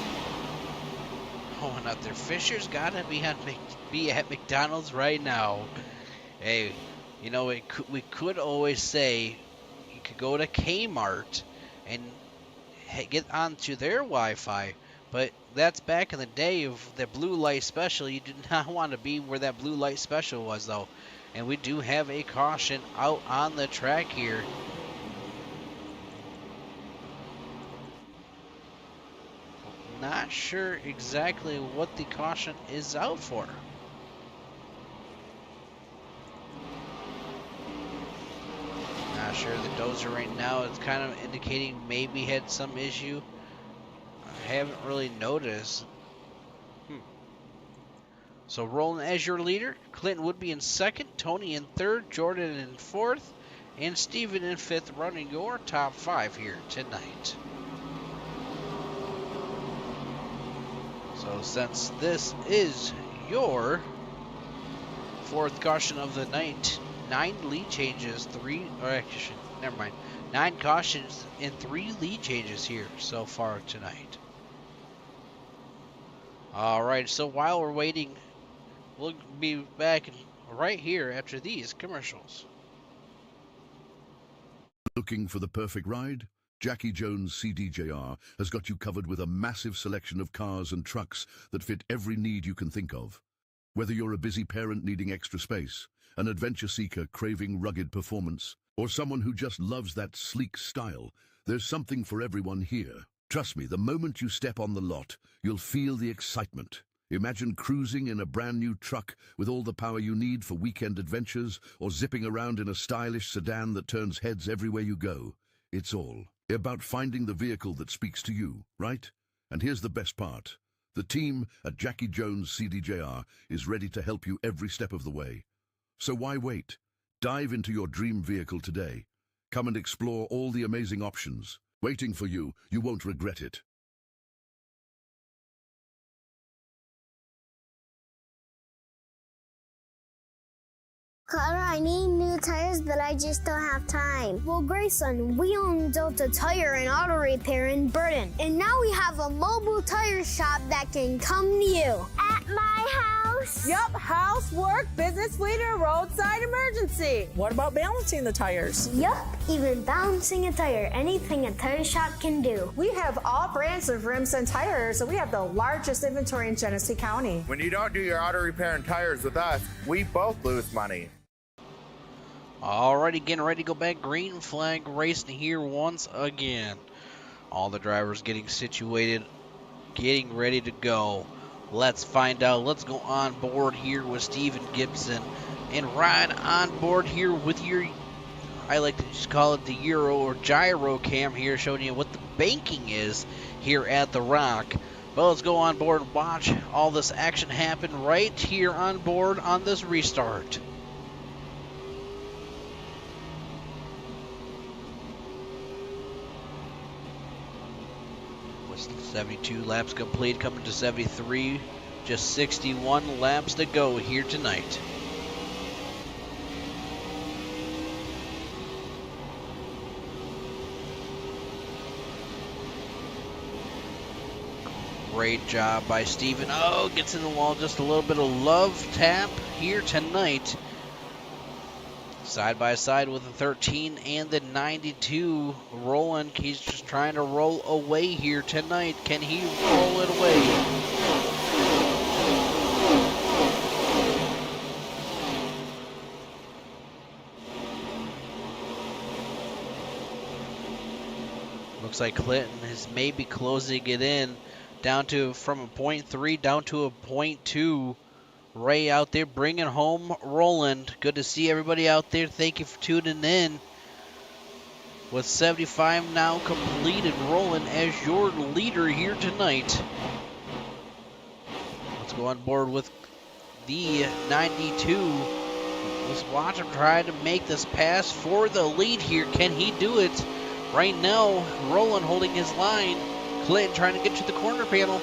Oh, and out there, Fisher's got to be at McDonald's right now. Hey. We could always say you could go to Kmart and get onto their Wi-Fi, but that's back in the day of the blue light special. You did not want to be where that blue light special was, though. And we do have a caution out on the track here. Not sure exactly what the caution is out for. Not sure. The dozer right now is kind of indicating maybe had some issue. I haven't really noticed. So Roland as your leader. Clinton would be in second. Tony in third. Jordan in fourth. And Steven in fifth, running your top five here tonight. So since this is your fourth caution of the night, 9 lead changes, 9 cautions and 3 lead changes here so far tonight. All right, so while we're waiting, we'll be back right here after these commercials. Looking for the perfect ride? Jackie Jones CDJR has got you covered with a massive selection of cars and trucks that fit every need you can think of. Whether you're a busy parent needing extra space, an adventure seeker craving rugged performance, or someone who just loves that sleek style, there's something for everyone here. Trust me, the moment you step on the lot, you'll feel the excitement. Imagine cruising in a brand new truck with all the power you need for weekend adventures, or zipping around in a stylish sedan that turns heads everywhere you go. It's all about finding the vehicle that speaks to you, right? And here's the best part. The team at Jackie Jones CDJR is ready to help you every step of the way. So why wait? Dive into your dream vehicle today. Come and explore all the amazing options. Waiting for you, you won't regret it. Carter, I need new tires, but I just don't have time. Well, Grayson, we own Delta Tire and Auto Repair in Burton. And now we have a mobile tire shop that can come to you. At my house? Yup, house, work, business, fleet, or roadside emergency. What about balancing the tires? Yup, even balancing a tire. Anything a tire shop can do. We have all brands of rims and tires, and we have the largest inventory in Genesee County. When you don't do your auto repair and tires with us, we both lose money. Alrighty, getting ready to go back. Green flag racing here once again. All the drivers getting situated, getting ready to go. Let's find out. Let's go on board here with Steven Gibson and ride on board here with your, I like to just call it the Euro or gyro cam here, showing you what the banking is here at the Rock. Well, let's go on board and watch all this action happen right here on board on this restart. With 72 laps complete, coming to 73, just 61 laps to go here tonight. Great job by Steven. Oh, gets in the wall. Just a little bit of love tap here tonight. Side by side with the 13 and the 92. Roland, he's just trying to roll away here tonight. Can he roll it away? Looks like Clinton is maybe closing it in. Down to from a 0.3 down to a 0.2. Ray out there bringing home Roland. Good to see everybody out there. Thank you for tuning in. With 75 now completed, Roland as your leader here tonight. Let's go on board with the 92. Let's watch him try to make this pass for the lead here. Can he do it? Right now, Roland holding his line. Clinton trying to get to the corner panel.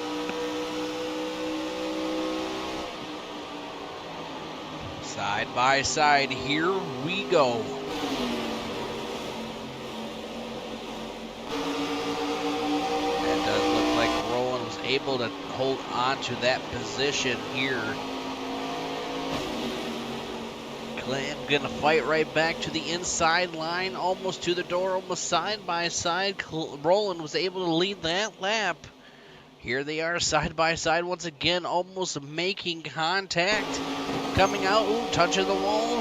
Side by side, here we go. It does look like Roland was able to hold on to that position here. Clinton gonna fight right back to the inside line, almost to the door, almost side by side. Roland was able to lead that lap. Here they are side by side once again, almost making contact. Coming out, ooh, touching the wall.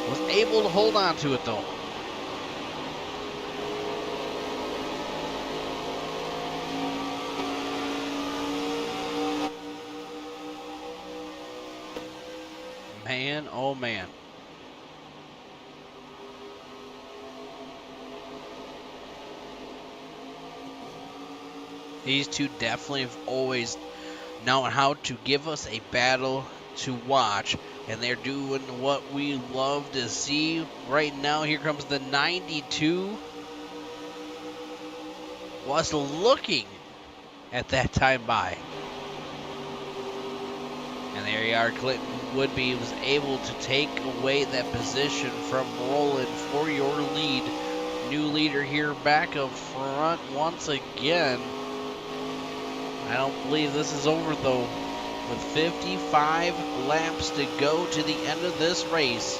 Was able to hold on to it though. Man, oh man. These two definitely have always known how to give us a battle to watch, and they're doing what we love to see right now. Here comes the 92. Was looking at that time by. And there you are, Clinton Woodby was able to take away that position from Roland for your lead. New leader here back up front once again. I don't believe this is over though. With 55 laps to go to the end of this race.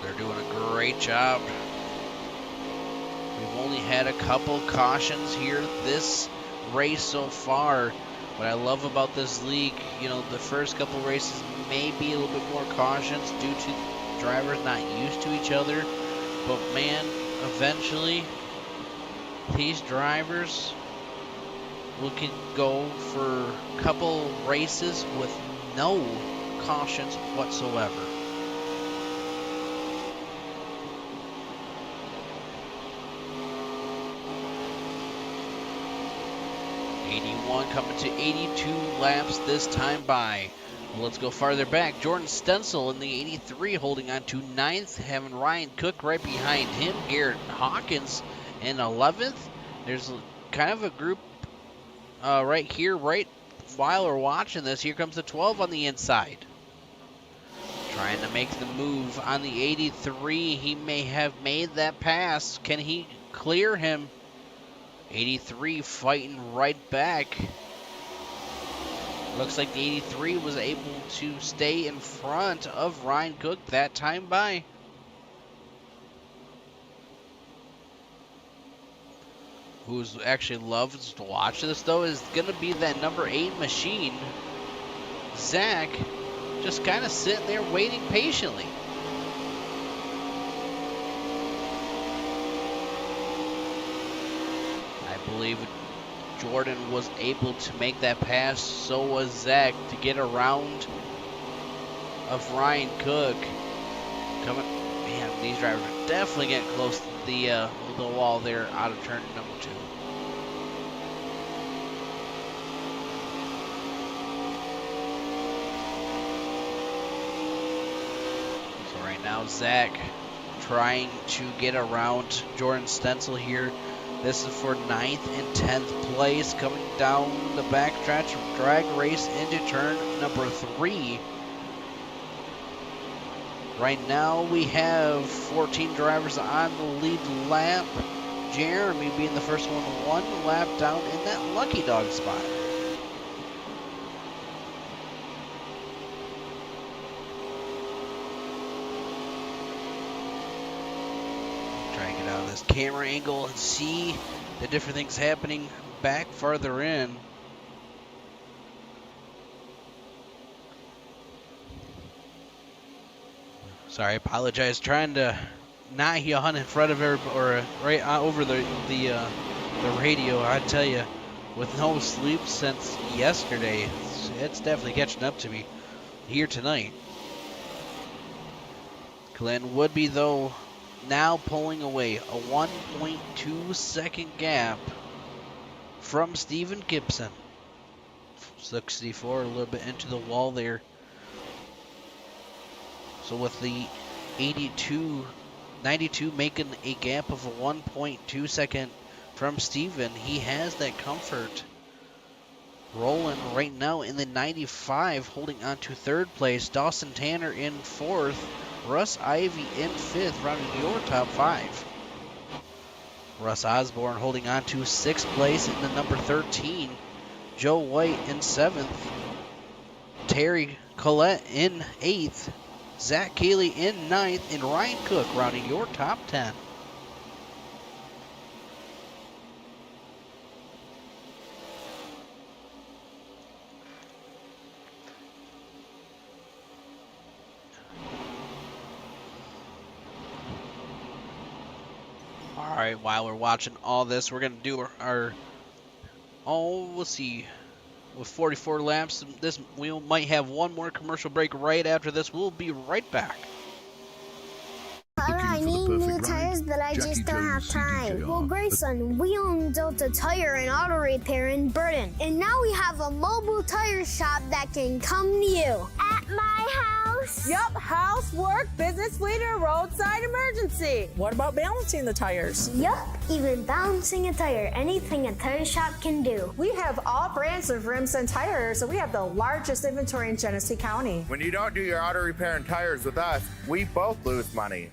They're doing a great job. We've only had a couple cautions here this race so far. What I love about this league, you know, the first couple races may be a little bit more cautions due to drivers not used to each other. But man, eventually, these drivers can go for a couple races with no cautions whatsoever. Coming to 82 laps this time by. Well, let's go farther back. Jordan Stencil in the 83 holding on to 9th, having Ryan Cook right behind him. Garrett Hawkins in 11th. There's kind of a group right here, right while we're watching this. Here comes the 12 on the inside. Trying to make the move on the 83. He may have made that pass. Can he clear him? 83 fighting right back. Looks like the 83 was able to stay in front of Ryan Cook that time by. Who's actually loves to watch this though is going to be that number 8 machine, Zach, just kind of sitting there waiting patiently. I believe Jordan was able to make that pass, so was Zach, to get around of Ryan Cook. Man, these drivers are definitely getting close to the wall there out of turn number 2. So right now, Zach trying to get around Jordan Stencil here. This is for 9th and 10th place, coming down the backstretch from drag race into turn number 3. Right now we have 14 drivers on the lead lap. Jeremy being the first one lap down in that lucky dog spot. Try and get out of this camera angle and see the different things happening back farther in. Sorry, I apologize. Trying to not yawn in front of everybody, or right over the radio. I tell you, with no sleep since yesterday, it's definitely catching up to me here tonight. Glenn Woodby, though, now pulling away a 1.2 second gap from Steven Gibson. 64, a little bit into the wall there. So with the 92 making a gap of a 1.2 second from Steven, he has that comfort. Rolling right now in the 95, holding on to 3rd place. Dawson Tanner in 4th. Russ Ivy in 5th, rounding your top 5. Russ Osborne holding on to 6th place in the number 13. Joe White in 7th. Terry Collette in 8th. Zach Keeley in 9th, and Ryan Cook rounding your top 10. All right, while we're watching all this, we're going to do our let's see. With 44 laps, we might have one more commercial break right after this. We'll be right back. I need new tires, but I just don't have time. Well, Grayson, we own Delta Tire and Auto Repair in Burton. And now we have a mobile tire shop that can come to you. At my house? Yup, house, work, business, fleet, or roadside emergency. What about balancing the tires? Yup, even balancing a tire. Anything a tire shop can do. We have all brands of rims and tires, so we have the largest inventory in Genesee County. When you don't do your auto repair and tires with us, we both lose money.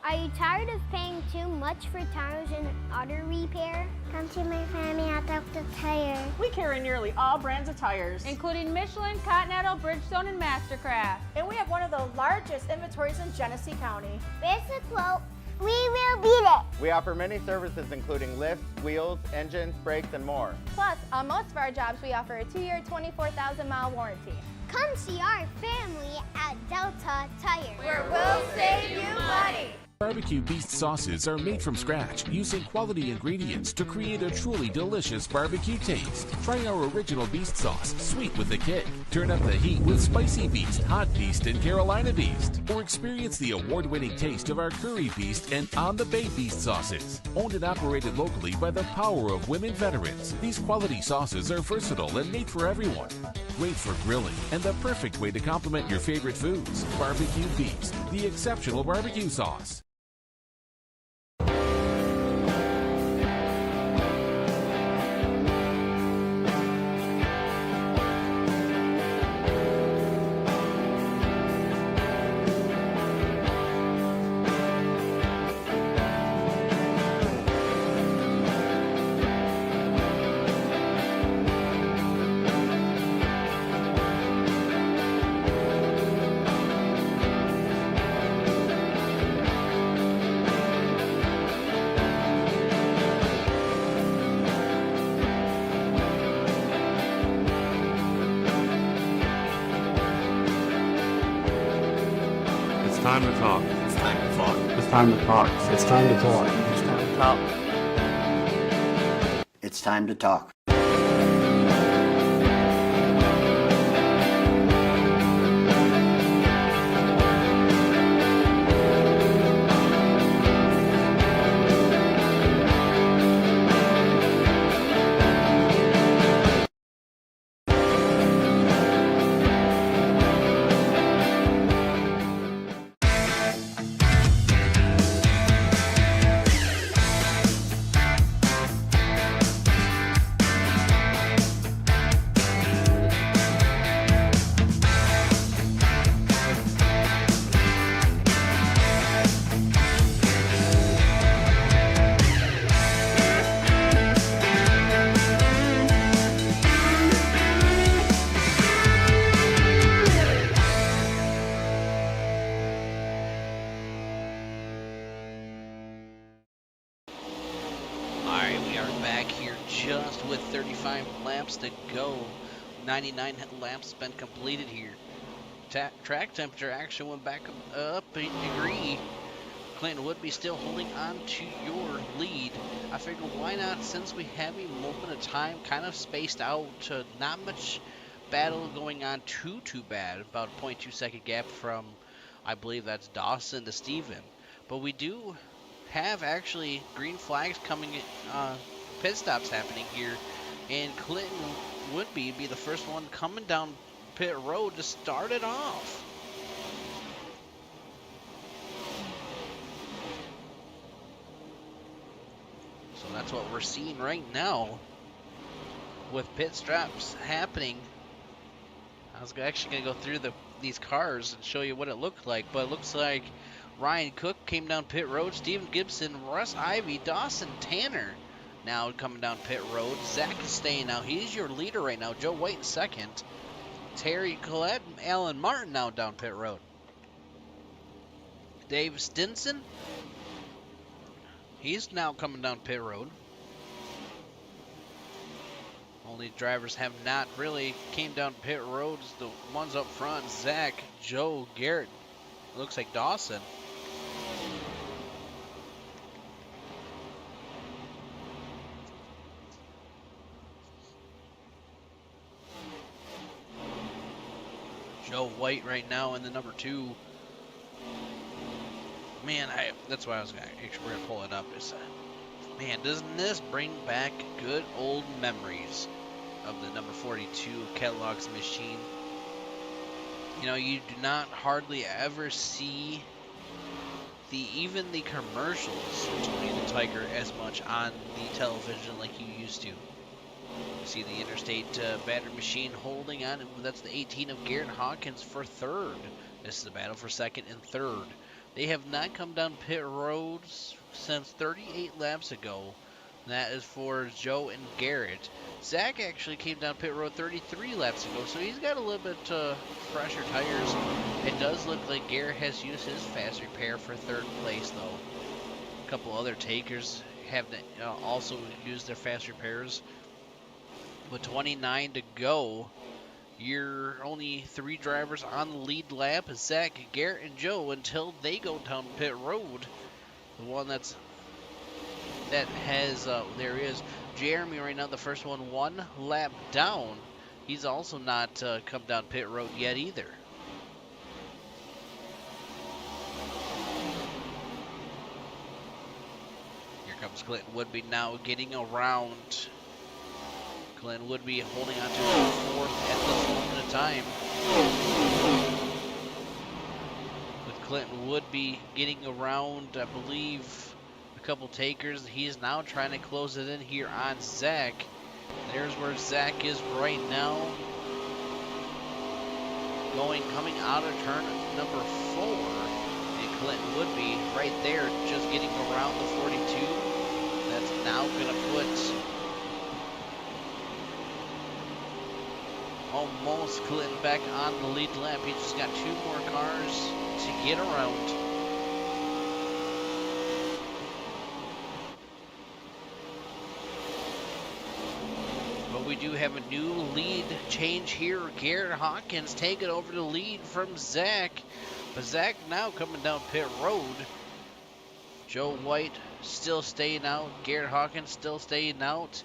Are you tired of paying too much for tires and auto repair? Come to my family at Delta Tire. We carry nearly all brands of tires, including Michelin, Continental, Bridgestone, and Mastercraft. And we have one of the largest inventories in Genesee County. Basic quote, We will beat it. We offer many services including lifts, wheels, engines, brakes, and more. Plus, on most of our jobs, we offer a 2-year, 24,000-mile warranty. Come see our family at Delta Tire. Where we'll save you money. Barbecue Beast sauces are made from scratch using quality ingredients to create a truly delicious barbecue taste. Try our original Beast sauce, sweet with a kick. Turn up the heat with Spicy Beast, Hot Beast, and Carolina Beast. Or experience the award-winning taste of our Curry Beast and On the Bay Beast sauces. Owned and operated locally by the power of women veterans, these quality sauces are versatile and made for everyone. Great for grilling and the perfect way to complement your favorite foods. Barbecue Beast, the exceptional barbecue sauce. It's time to talk. It's time to talk. It's time to talk. It's time to talk. It's time to talk. It's time to talk. Alright, we are back here just with 35 laps to go. 99 laps been completed here. Track temperature actually went back up a degree. Clinton Woodby still holding on to your lead. I figured why not, since we have a moment of time kind of spaced out, not much battle going on too bad. About a 0.2 second gap from, I believe that's Dawson to Steven. But we do have actually green flags coming, pit stops happening here, and Clinton Woodby be the first one coming down pit road to start it off. So that's what we're seeing right now with pit stops happening. I was actually going to go through these cars and show you what it looked like, but it looks like Ryan Cook came down pit road, Steven Gibson, Russ Ivy, Dawson Tanner now coming down pit road. Zach is staying out. He's your leader right now. Joe White in second. Terry Collette and Alan Martin now down pit road. Dave Stinson, he's now coming down pit road. Only drivers have not really came down pit roads. The ones up front, Zach, Joe, Garrett. Looks like Dawson. Joe White right now in the number 2. Man, that's why I was we're gonna pull it up. Man, doesn't this bring back good old memories of the number 42 Kellogg's machine? You know, you do not hardly ever see even the commercials for Tony the Tiger as much on the television like you used to. You see the Interstate battery machine holding on. That's the 18 of Garrett Hawkins for third. This is a battle for second and third. They have not come down pit roads since 38 laps ago. That is for Joe and Garrett. Zach actually came down pit road 33 laps ago, so he's got a little bit fresher tires. It does look like Garrett has used his fast repair for third place, though. a couple other takers have also used their fast repairs. With 29 to go, you're only 3 drivers on the lead lap: Zach, Garrett, and Joe, until they go down pit road. The one that has there is Jeremy right now, the first one lap down. He's also not come down pit road yet either. Here comes Clinton Woodby now getting around. Clinton Woodby holding on to fourth at this moment of time. With Clinton Woodby getting around, I believe, a couple takers. He is now trying to close it in here on Zach. There's where Zach is right now. Coming out of turn number 4. And Clinton Woodby right there just getting around the 42. That's now going to put almost Clinton back on the lead lap. He just got 2 more cars to get around. But we do have a new lead change here. Garrett Hawkins taking over the lead from Zach. But Zach now coming down pit road. Joe White still staying out. Garrett Hawkins still staying out.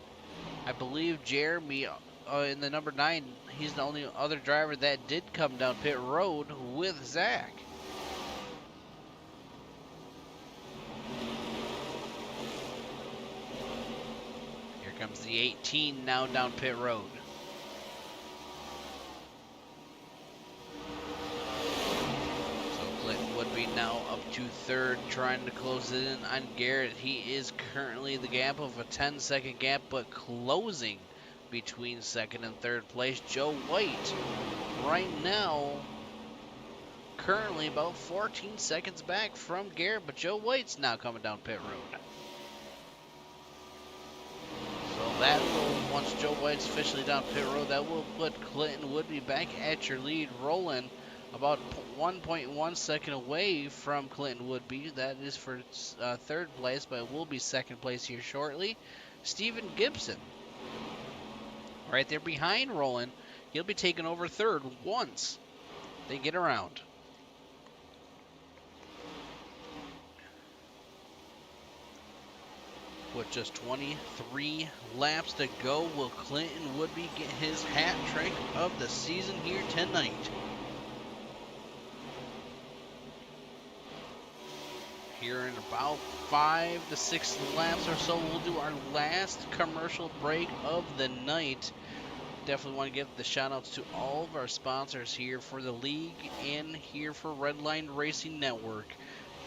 I believe Jeremy in the number 9, he's the only other driver that did come down pit road with Zach. Here comes the 18 now down pit road. So Clinton would be now up to 3rd, trying to close it in on Garrett. He is currently the gap of a 10-second gap, but closing between 2nd and 3rd place. Joe White right now currently about 14 seconds back from Garrett, but Joe White's now coming down pit road. So that will, once Joe White's officially down pit road, that will put Clinton Woodby back at your lead, rolling about 1.1 second away from Clinton Woodby. That is for 3rd place, but it will be 2nd place here shortly. Steven Gibson right there behind Roland. He'll be taking over 3rd once they get around. With just 23 laps to go, will Clinton Woodby get his hat trick of the season here tonight? Here in about 5 to 6 laps or so, we'll do our last commercial break of the night. Definitely want to give the shout outs to all of our sponsors here for the league and here for Redline Racing Network.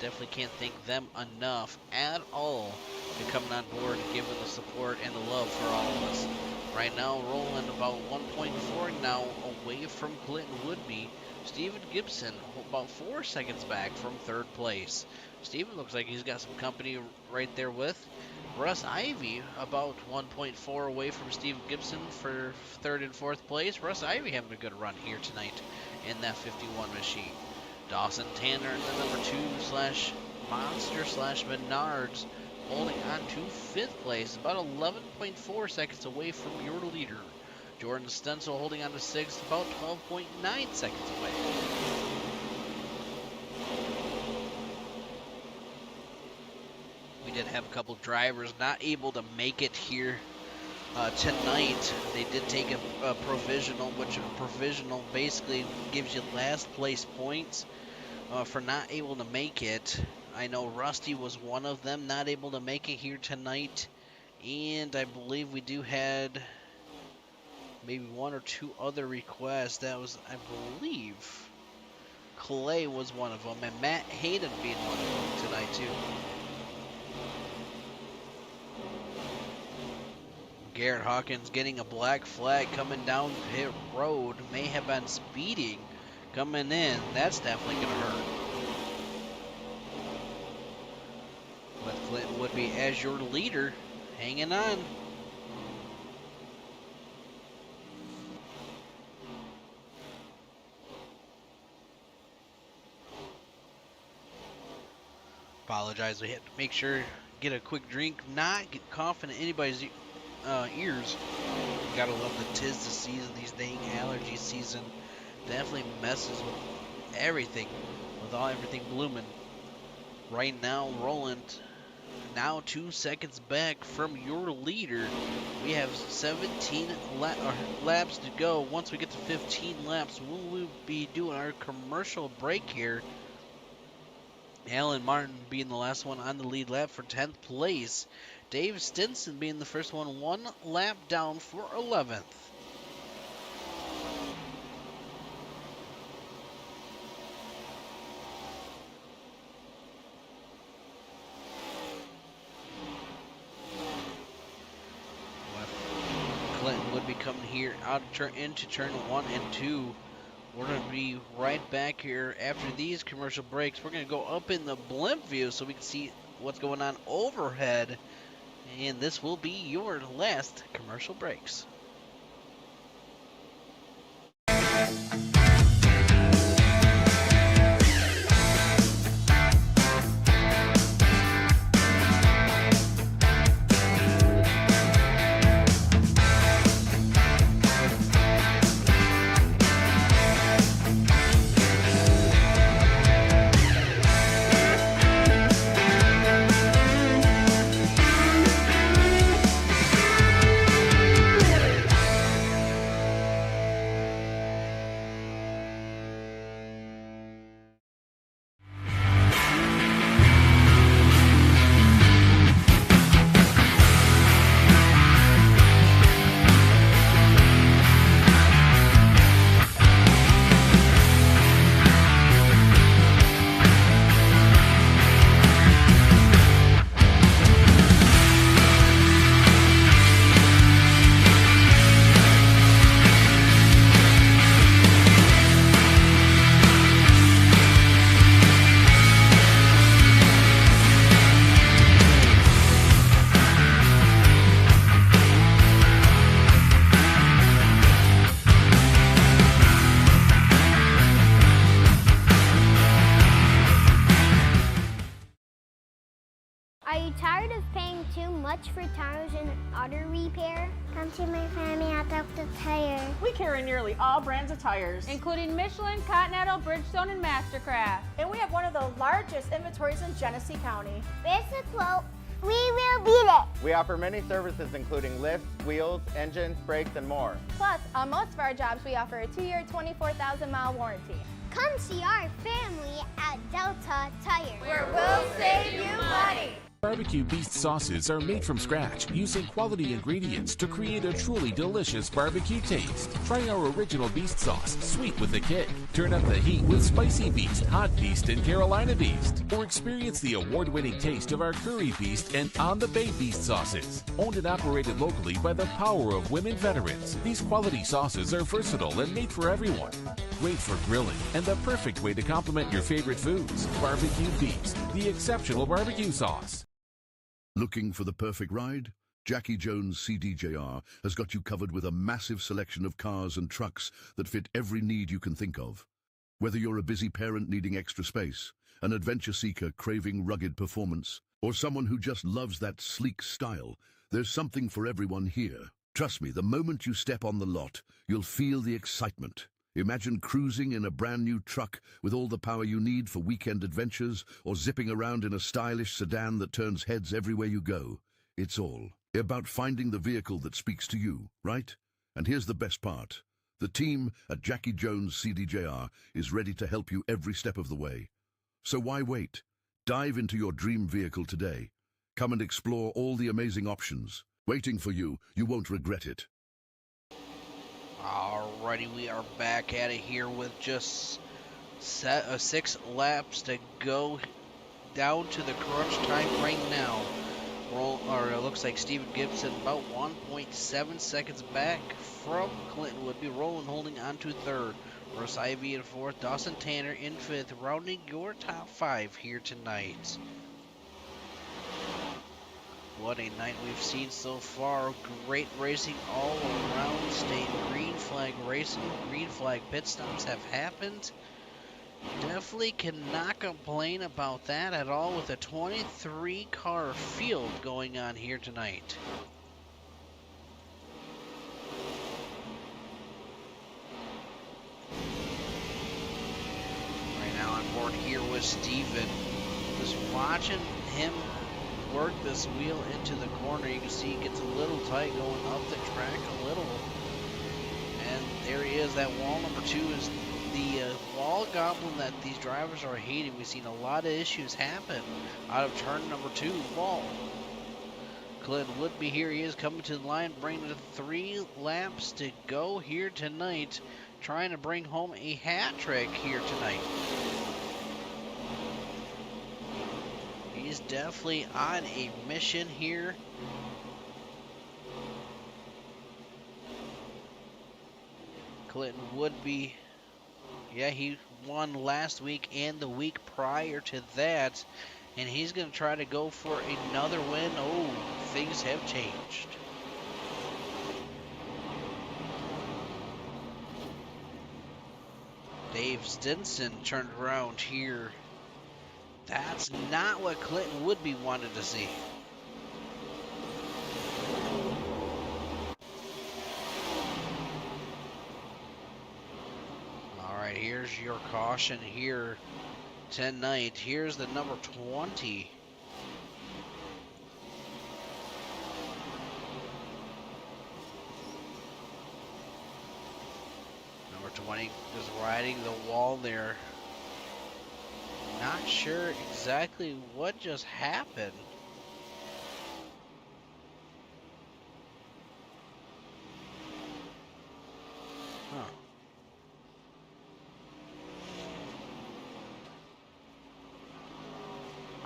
Definitely can't thank them enough at all for coming on board and giving the support and the love for all of us. Right now, rolling about 1.4 now away from Clinton Woodby. Steven Gibson about 4 seconds back from 3rd place. Steven looks like he's got some company right there with Russ Ivy, about 1.4 away from Steven Gibson for 3rd and 4th place. Russ Ivy having a good run here tonight in that 51 machine. Dawson Tanner in the number 2/Monster/Menards holding on to 5th place, about 11.4 seconds away from your leader. Jordan Stencil holding on to 6th, about 12.9 seconds away. We did have a couple drivers not able to make it here tonight. They did take a provisional, which a provisional basically gives you last place points for not able to make it. I know Rusty was one of them, not able to make it here tonight. And I believe we do had maybe 1 or 2 other requests. That was, I believe, Clay was one of them, and Matt Hayden being one of them tonight too. Garrett Hawkins getting a black flag coming down pit road. May have been speeding coming in. That's definitely going to hurt. But Clinton Woodby as your leader, hanging on. Apologize. We had to make sure, get a quick drink, not get coughing in anybody's ears. Gotta love the tis the season, these dang allergy season. Definitely messes with everything, with everything blooming. Right now, Roland, now 2 seconds back from your leader. We have 17 laps to go. Once we get to 15 laps, we'll be doing our commercial break here. Alan Martin being the last one on the lead lap for 10th place. Dave Stinson being the first one lap down for 11th. Clinton would be coming here out of into turn 1 and 2. We're going to be right back here after these commercial breaks. We're going to go up in the blimp view so we can see what's going on overhead. And this will be your last commercial breaks. Are you tired of paying too much for tires and auto repair? Come to my family at Dr. Tire. We carry nearly all brands of tires, including Michelin, Continental, Bridgestone, and Mastercraft. and we have one of the largest inventories in Genesee County. Basic quote, we will beat it. We offer many services including lifts, wheels, engines, brakes, and more. Plus, on most of our jobs, we offer a 2-year, 24,000-mile warranty. Come see our family at Delta Tire. Where we'll save you money. Barbecue Beast sauces are made from scratch using quality ingredients to create a truly delicious barbecue taste. Try our original Beast sauce, sweet with a kick. Turn up the heat with Spicy Beast, Hot Beast, and Carolina Beast. Or experience the award-winning taste of our Curry Beast and On the Bay Beast sauces. Owned and operated locally by the power of women veterans, these quality sauces are versatile and made for everyone. Great for grilling and the perfect way to complement your favorite foods. Barbecue Beast, the exceptional barbecue sauce. Looking for the perfect ride? Jackie Jones CDJR has got you covered with a massive selection of cars and trucks that fit every need you can think of. Whether you're a busy parent needing extra space, an adventure seeker craving rugged performance, or someone who just loves that sleek style, there's something for everyone here. Trust me, the moment you step on the lot, you'll feel the excitement. Imagine cruising in a brand new truck with all the power you need for weekend adventures, or zipping around in a stylish sedan that turns heads everywhere you go. It's all about finding the vehicle that speaks to you, right? And here's the best part. The team at Jackie Jones CDJR is ready to help you every step of the way. So why wait? Dive into your dream vehicle today. Come and explore all the amazing options. Waiting for you. You won't regret it. Alrighty, we are back at it here with just 6 laps to go down to the crunch time right now. It looks like Steven Gibson about 1.7 seconds back from Clinton would be rolling, holding on to third. Russ Ivy in fourth, Dawson Tanner in fifth, rounding your top 5 here tonight. What a night we've seen so far. Great racing all around. Staying green flag racing. Green flag pit stops have happened. Definitely cannot complain about that at all with a 23 car field going on here tonight. Right now on board here with Steven. Just watching him work this wheel into the corner. You can see he gets a little tight going up the track a little. And there he is. That wall number 2 is the wall goblin that these drivers are hating. We've seen a lot of issues happen out of turn number 2 wall. Clinton Woodby here. He is coming to the line, bringing 3 laps to go here tonight, trying to bring home a hat trick here tonight. He's definitely on a mission here. Clinton Woodby, yeah, he won last week and the week prior to that, and he's going to try to go for another win. Oh, things have changed. Dave Stinson turned around here. That's not what Clinton Woodby wanted to see. All right, here's your caution here tonight. Here's the number 20. Number 20 is riding the wall there. Not sure exactly what just happened. Huh.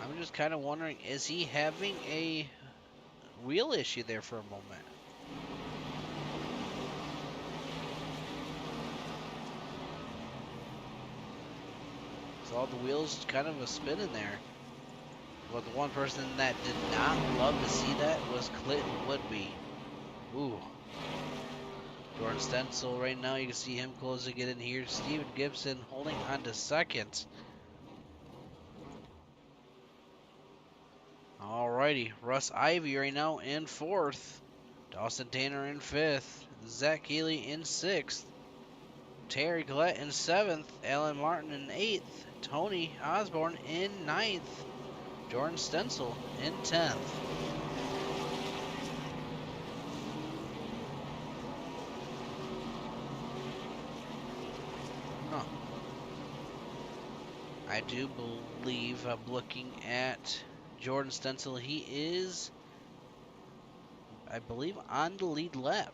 I'm just kind of wondering, is he having a wheel issue there for a moment? So all the wheels kind of a spin in there. But the one person that did not love to see that was Clinton Woodby. Ooh. Jordan Stencil right now, you can see him closing it in here. Steven Gibson holding on to second. Alrighty, Russ Ivy right now in 4th. Dawson Tanner in 5th. Zach Healy in 6th. Terry Collette in 7th. Alan Martin in 8th. Tony Osborne in 9th. Jordan Stencil in 10th. Huh. I do believe I'm looking at Jordan Stencil. He is, I believe, on the lead lap.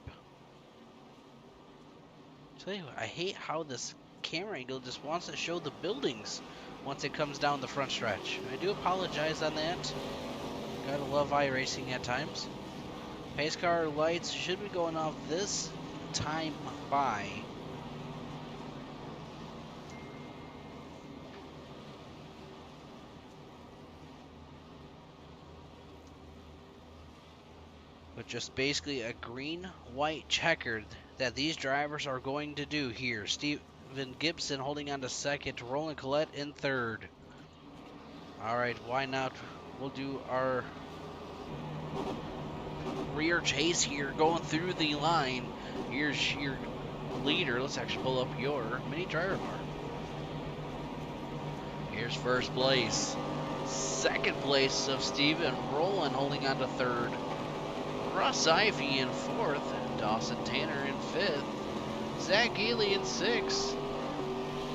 Tell you what, I hate how this camera angle just wants to show the buildings once it comes down the front stretch. I do apologize on that. Gotta love iRacing at times. Pace car lights should be going off this time by. But just basically a green-white checkered that these drivers are going to do here. Steven Gibson holding on to 2nd, Roland Collette in 3rd. All right, why not? We'll do our rear chase here, going through the line. Here's your leader. Let's actually pull up your mini driver bar. Here's first place. Second place of Steven Rowland holding on to 3rd. Russ Ivy in 4th, Dawson Tanner in 5th, Zach Geely in 6th,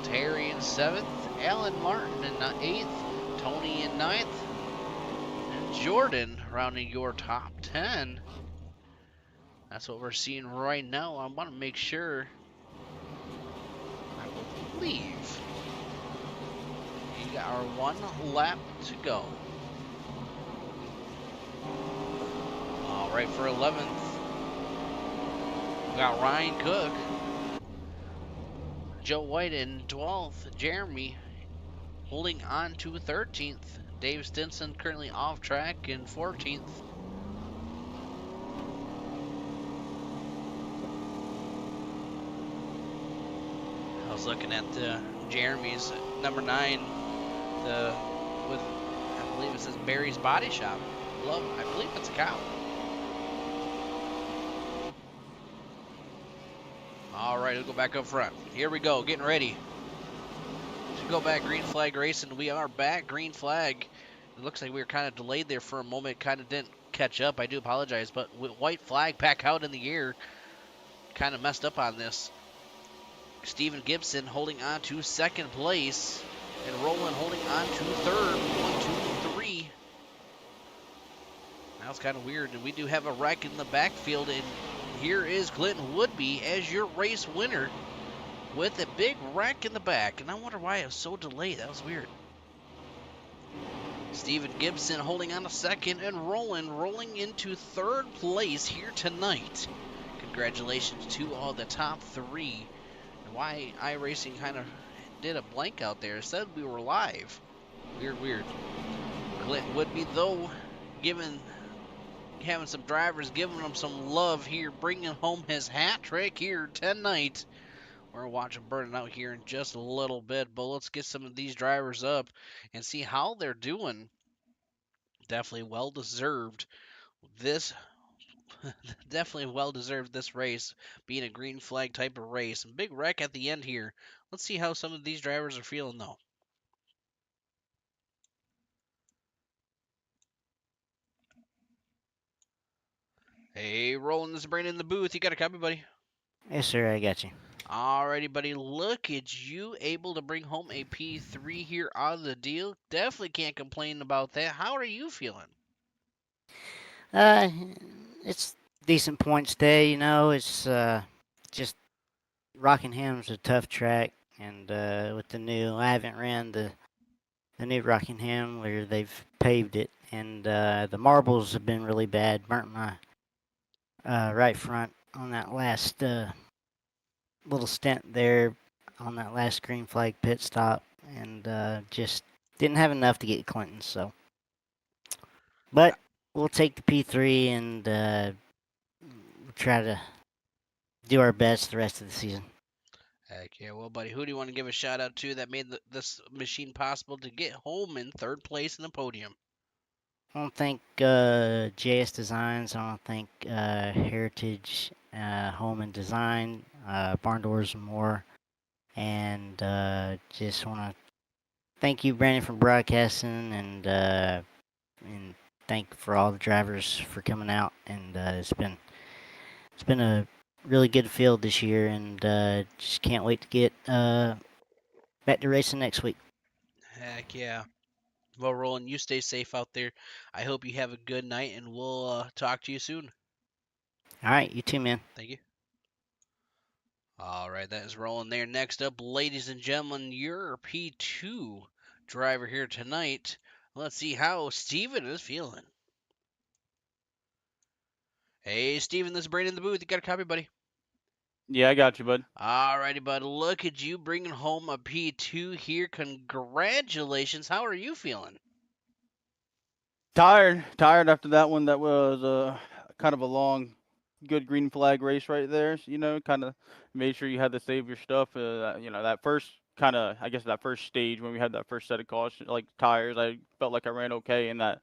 Terry in 7th, Alan Martin in 8th, Tony in 9th, and Jordan rounding your top 10. That's what we're seeing right now. I want to make sure, I believe, we got our 1 lap to go. All right, for 11th, we got Ryan Cook, Joe White in 12th, Jeremy holding on to 13th, Dave Stinson currently off track in 14th. I was looking at Jeremy's number 9, I believe it says Barry's Body Shop. I believe it's a cow. All right, we'll go back up front. Here we go, getting ready to go back green flag racing. We are back green flag. It looks like we were kind of delayed there for a moment. Kind of didn't catch up. I do apologize, but with white flag back out in the air, kind of messed up on this. Steven Gibson holding on to second place, and Roland holding on to third. 1, 2, 3. That was kind of weird, and we do have a wreck in the backfield, and here is Clinton Woodby as your race winner with a big wreck in the back. And I wonder why it was so delayed. That was weird. Steven Gibson holding on to second, and Roland rolling into third place here tonight. Congratulations to all the top 3. And why iRacing kind of did a blank out there. It said we were live. Weird. Clinton Woodby, though, having some drivers giving him some love here, bringing home his hat trick here tonight. We're watching burning out here in just a little bit, but let's get some of these drivers up and see how they're doing. Definitely well deserved this race, being a green flag type of race. And big wreck at the end here. Let's see how some of these drivers are feeling though. Hey, Roland, this is Brandon in the booth. You got a copy, buddy? Yes, sir, I got you. Alrighty, buddy. Look at you able to bring home a P3 here out of the deal. Definitely can't complain about that. How are you feeling? It's decent points day, you know. It's just Rockingham's a tough track, and with I haven't ran the new Rockingham where they've paved it, and the marbles have been really bad. Burnt my right front on that last little stint there on that last green flag pit stop, and just didn't have enough to get Clinton. So, but we'll take the P3 and we'll try to do our best the rest of the season. Heck yeah. Well, buddy, who do you want to give a shout out to that made this machine possible to get home in third place in the podium? I want to thank JS Designs. I want to thank Heritage Home and Design, Barn Doors and more. And just want to thank you, Brandon, for broadcasting, and thank for all the drivers for coming out. And it's been a really good field this year, and just can't wait to get back to racing next week. Heck yeah. Well, Roland, you stay safe out there. I hope you have a good night, and we'll talk to you soon. All right, you too, man. Thank you. All right, that is Roland there. Next up, ladies and gentlemen, your P2 driver here tonight. Let's see how Steven is feeling. Hey, Steven, this is Brandon in the booth. You got a copy, buddy? Yeah, I got you, bud. All righty, bud. Look at you bringing home a P2 here. Congratulations. How are you feeling? Tired after that one. That was kind of a long, good green flag race right there. You know, kind of made sure you had to save your stuff. That first that first stage when we had that first set of caution, like tires, I felt like I ran okay. In that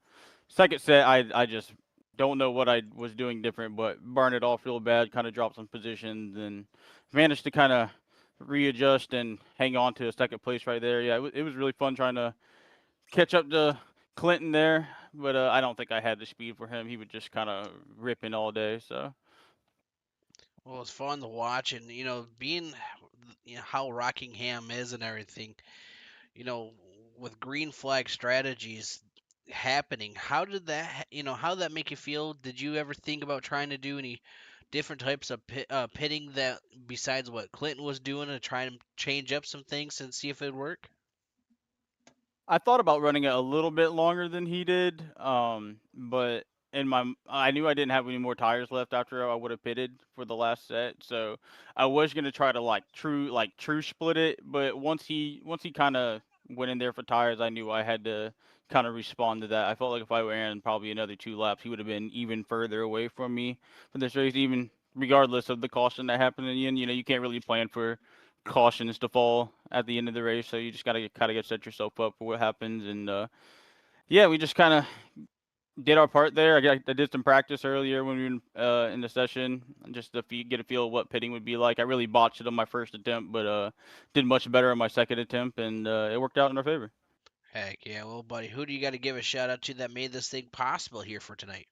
second set, I just don't know what I was doing different, but burned it off real bad. Kind of dropped some positions and managed to kind of readjust and hang on to a second place right there. Yeah, it was really fun trying to catch up to Clinton there, but I don't think I had the speed for him. He was just kind of ripping all day. So. Well, it's fun to watch, and being how Rockingham is and everything. With green flag strategies happening, how did that make you feel? Did you ever think about trying to do any different types of pitting that besides what Clinton was doing to try and change up some things and see if it'd work? I thought about running it a little bit longer than he did, but I knew I didn't have any more tires left after I would have pitted for the last set, so I was gonna try to true split it. But once he kind of went in there for tires, I knew I had to kind of respond to that. I felt like if I ran probably another 2 laps, he would have been even further away from me for this race, even regardless of the caution that happened in the end. You know, you can't really plan for cautions to fall at the end of the race, so you just gotta kind of get set yourself up for what happens. And yeah, we just kind of did our part there. I did some practice earlier when we were in the session, just to get a feel of what pitting would be like. I really botched it on my first attempt, but did much better on my second attempt, and it worked out in our favor. Heck yeah. Well, buddy, who do you got to give a shout out to that made this thing possible here for tonight?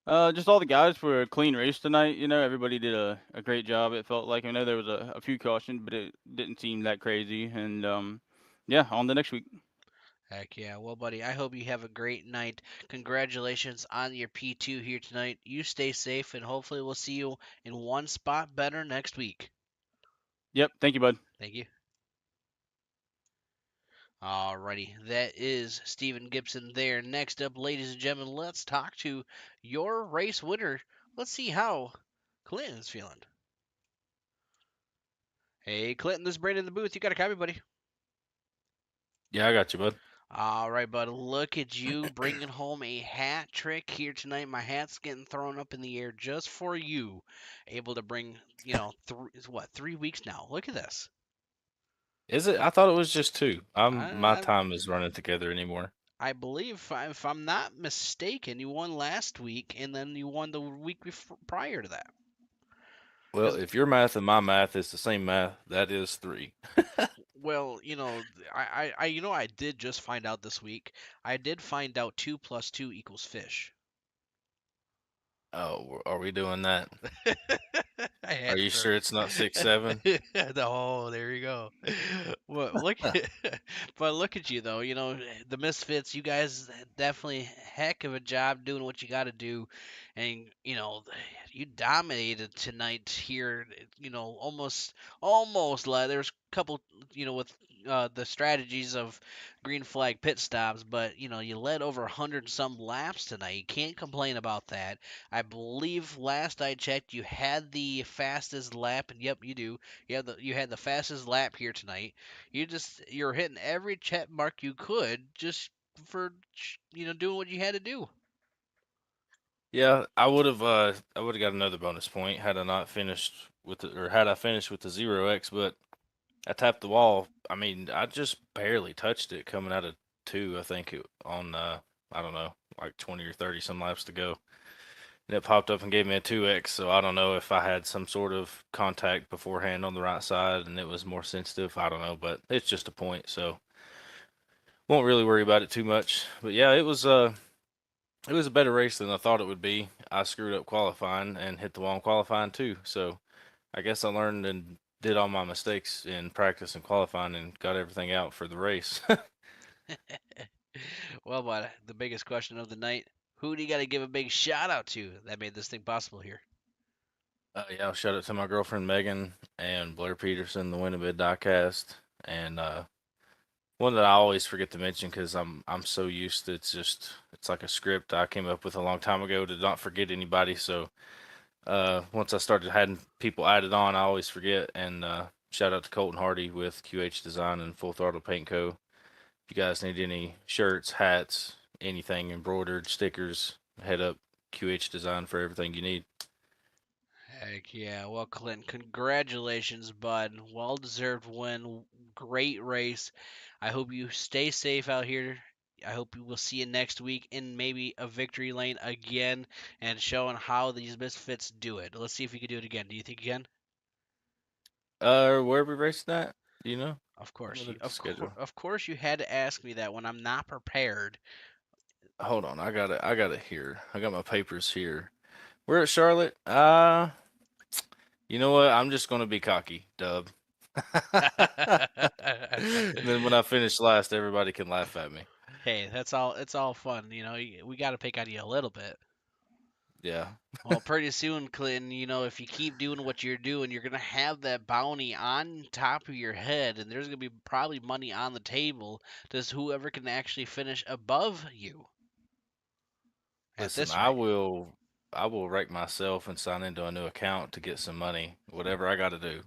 Just all the guys for a clean race tonight. You know, everybody did a great job. It felt like, I know there was a few cautions, but it didn't seem that crazy. And yeah, on the next week. Heck yeah. Well, buddy, I hope you have a great night. Congratulations on your P2 here tonight. You stay safe, and hopefully we'll see you in one spot better next week. Yep. Thank you, bud. Thank you. Alrighty, that is Steven Gibson there. Next up, ladies and gentlemen, let's talk to your race winner. Let's see how Clinton's feeling. Hey, Clinton, this is Brandon in the booth. You got a copy, buddy? Yeah, I got you, bud. All right, bud. Look at you bringing home a hat trick here tonight. My hat's getting thrown up in the air just for you. Able to bring, 3 weeks now. Look at this. Is it? I thought it was just 2. My I, time is running together anymore. I believe, if I'm not mistaken, you won last week, and then you won the week prior to that. Well, if your math and my math is the same math, that is 3. Well, I did just find out this week. I did find out 2 + 2 = fish. Oh, are we doing that? I had Are to you throw sure it's not 6, 7? Oh, there you go. Well, but look at you though. The Misfits. You guys definitely heck of a job doing what you got to do, and you dominated tonight here. Almost like there's a couple. With the strategies of green flag pit stops, but you led over 100 and some laps tonight. You can't complain about that. I believe last I checked, you had the fastest lap, and yep, you do. You had the fastest lap here tonight. You're hitting every check mark you could just for doing what you had to do. Yeah, I would have got another bonus point had I not finished with had I finished with the 0x, but I tapped the wall. I mean, I just barely touched it coming out of 2, I think on I don't know, like 20 or 30 some laps to go. And it popped up and gave me a 2x, so I don't know if I had some sort of contact beforehand on the right side and it was more sensitive. I don't know, but it's just a point, so won't really worry about it too much. But yeah, it was a better race than I thought it would be. I screwed up qualifying and hit the wall in qualifying too, so I guess I learned and did all my mistakes in practice and qualifying and got everything out for the race. Well, but the biggest question of the night: who do you got to give a big shout out to that made this thing possible here? Yeah, I'll shout out to my girlfriend Megan and Blair Peterson, the Winnipeg Diecast, and one that I always forget to mention because I'm so used to it's like a script I came up with a long time ago to not forget anybody. So once I started having people added on, I always forget. And shout out to Colton Hardy with QH Design and Full Throttle Paint Co. If you guys need any shirts, hats, anything embroidered, stickers, head up QH Design for everything you need. Heck yeah. Well, Clint, congratulations, bud. Well deserved win. Great race. I hope you stay safe out here. I hope we will see you next week in maybe a victory lane again and showing how these Misfits do it. Let's see if you can do it again. Do you think you can? Where are we racing at? Do you know? Of course. Look at the schedule. Of course you had to ask me that when I'm not prepared. Hold on, I got it here. I got my papers here. We're at Charlotte. You know what? I'm just gonna be cocky, Dub. Then when I finish last, everybody can laugh at me. Hey, that's all. It's all fun, We got to pick on you a little bit. Yeah. Well, pretty soon, Clinton, if you keep doing what you're doing, you're gonna have that bounty on top of your head, and there's gonna be probably money on the table to whoever can actually finish above you. Listen, I will wreck myself and sign into a new account to get some money, whatever I got to do.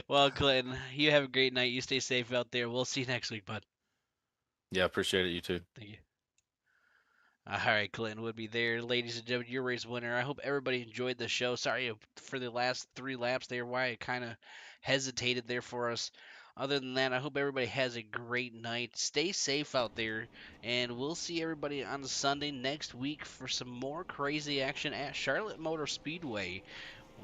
Well, Clinton, you have a great night. You stay safe out there. We'll see you next week, bud. Yeah, appreciate it. You too. Thank you. All right, Clinton would be there. Ladies and gentlemen, your race winner. I hope everybody enjoyed the show. Sorry for the last 3 laps there, why I kind of hesitated there for us. Other than that, I hope everybody has a great night. Stay safe out there, and we'll see everybody on Sunday next week for some more crazy action at Charlotte Motor Speedway.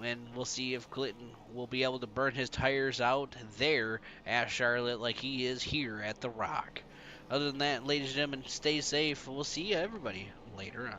And we'll see if Clinton will be able to burn his tires out there at Charlotte like he is here at The Rock. Other than that, ladies and gentlemen, stay safe. We'll see you, everybody, later on.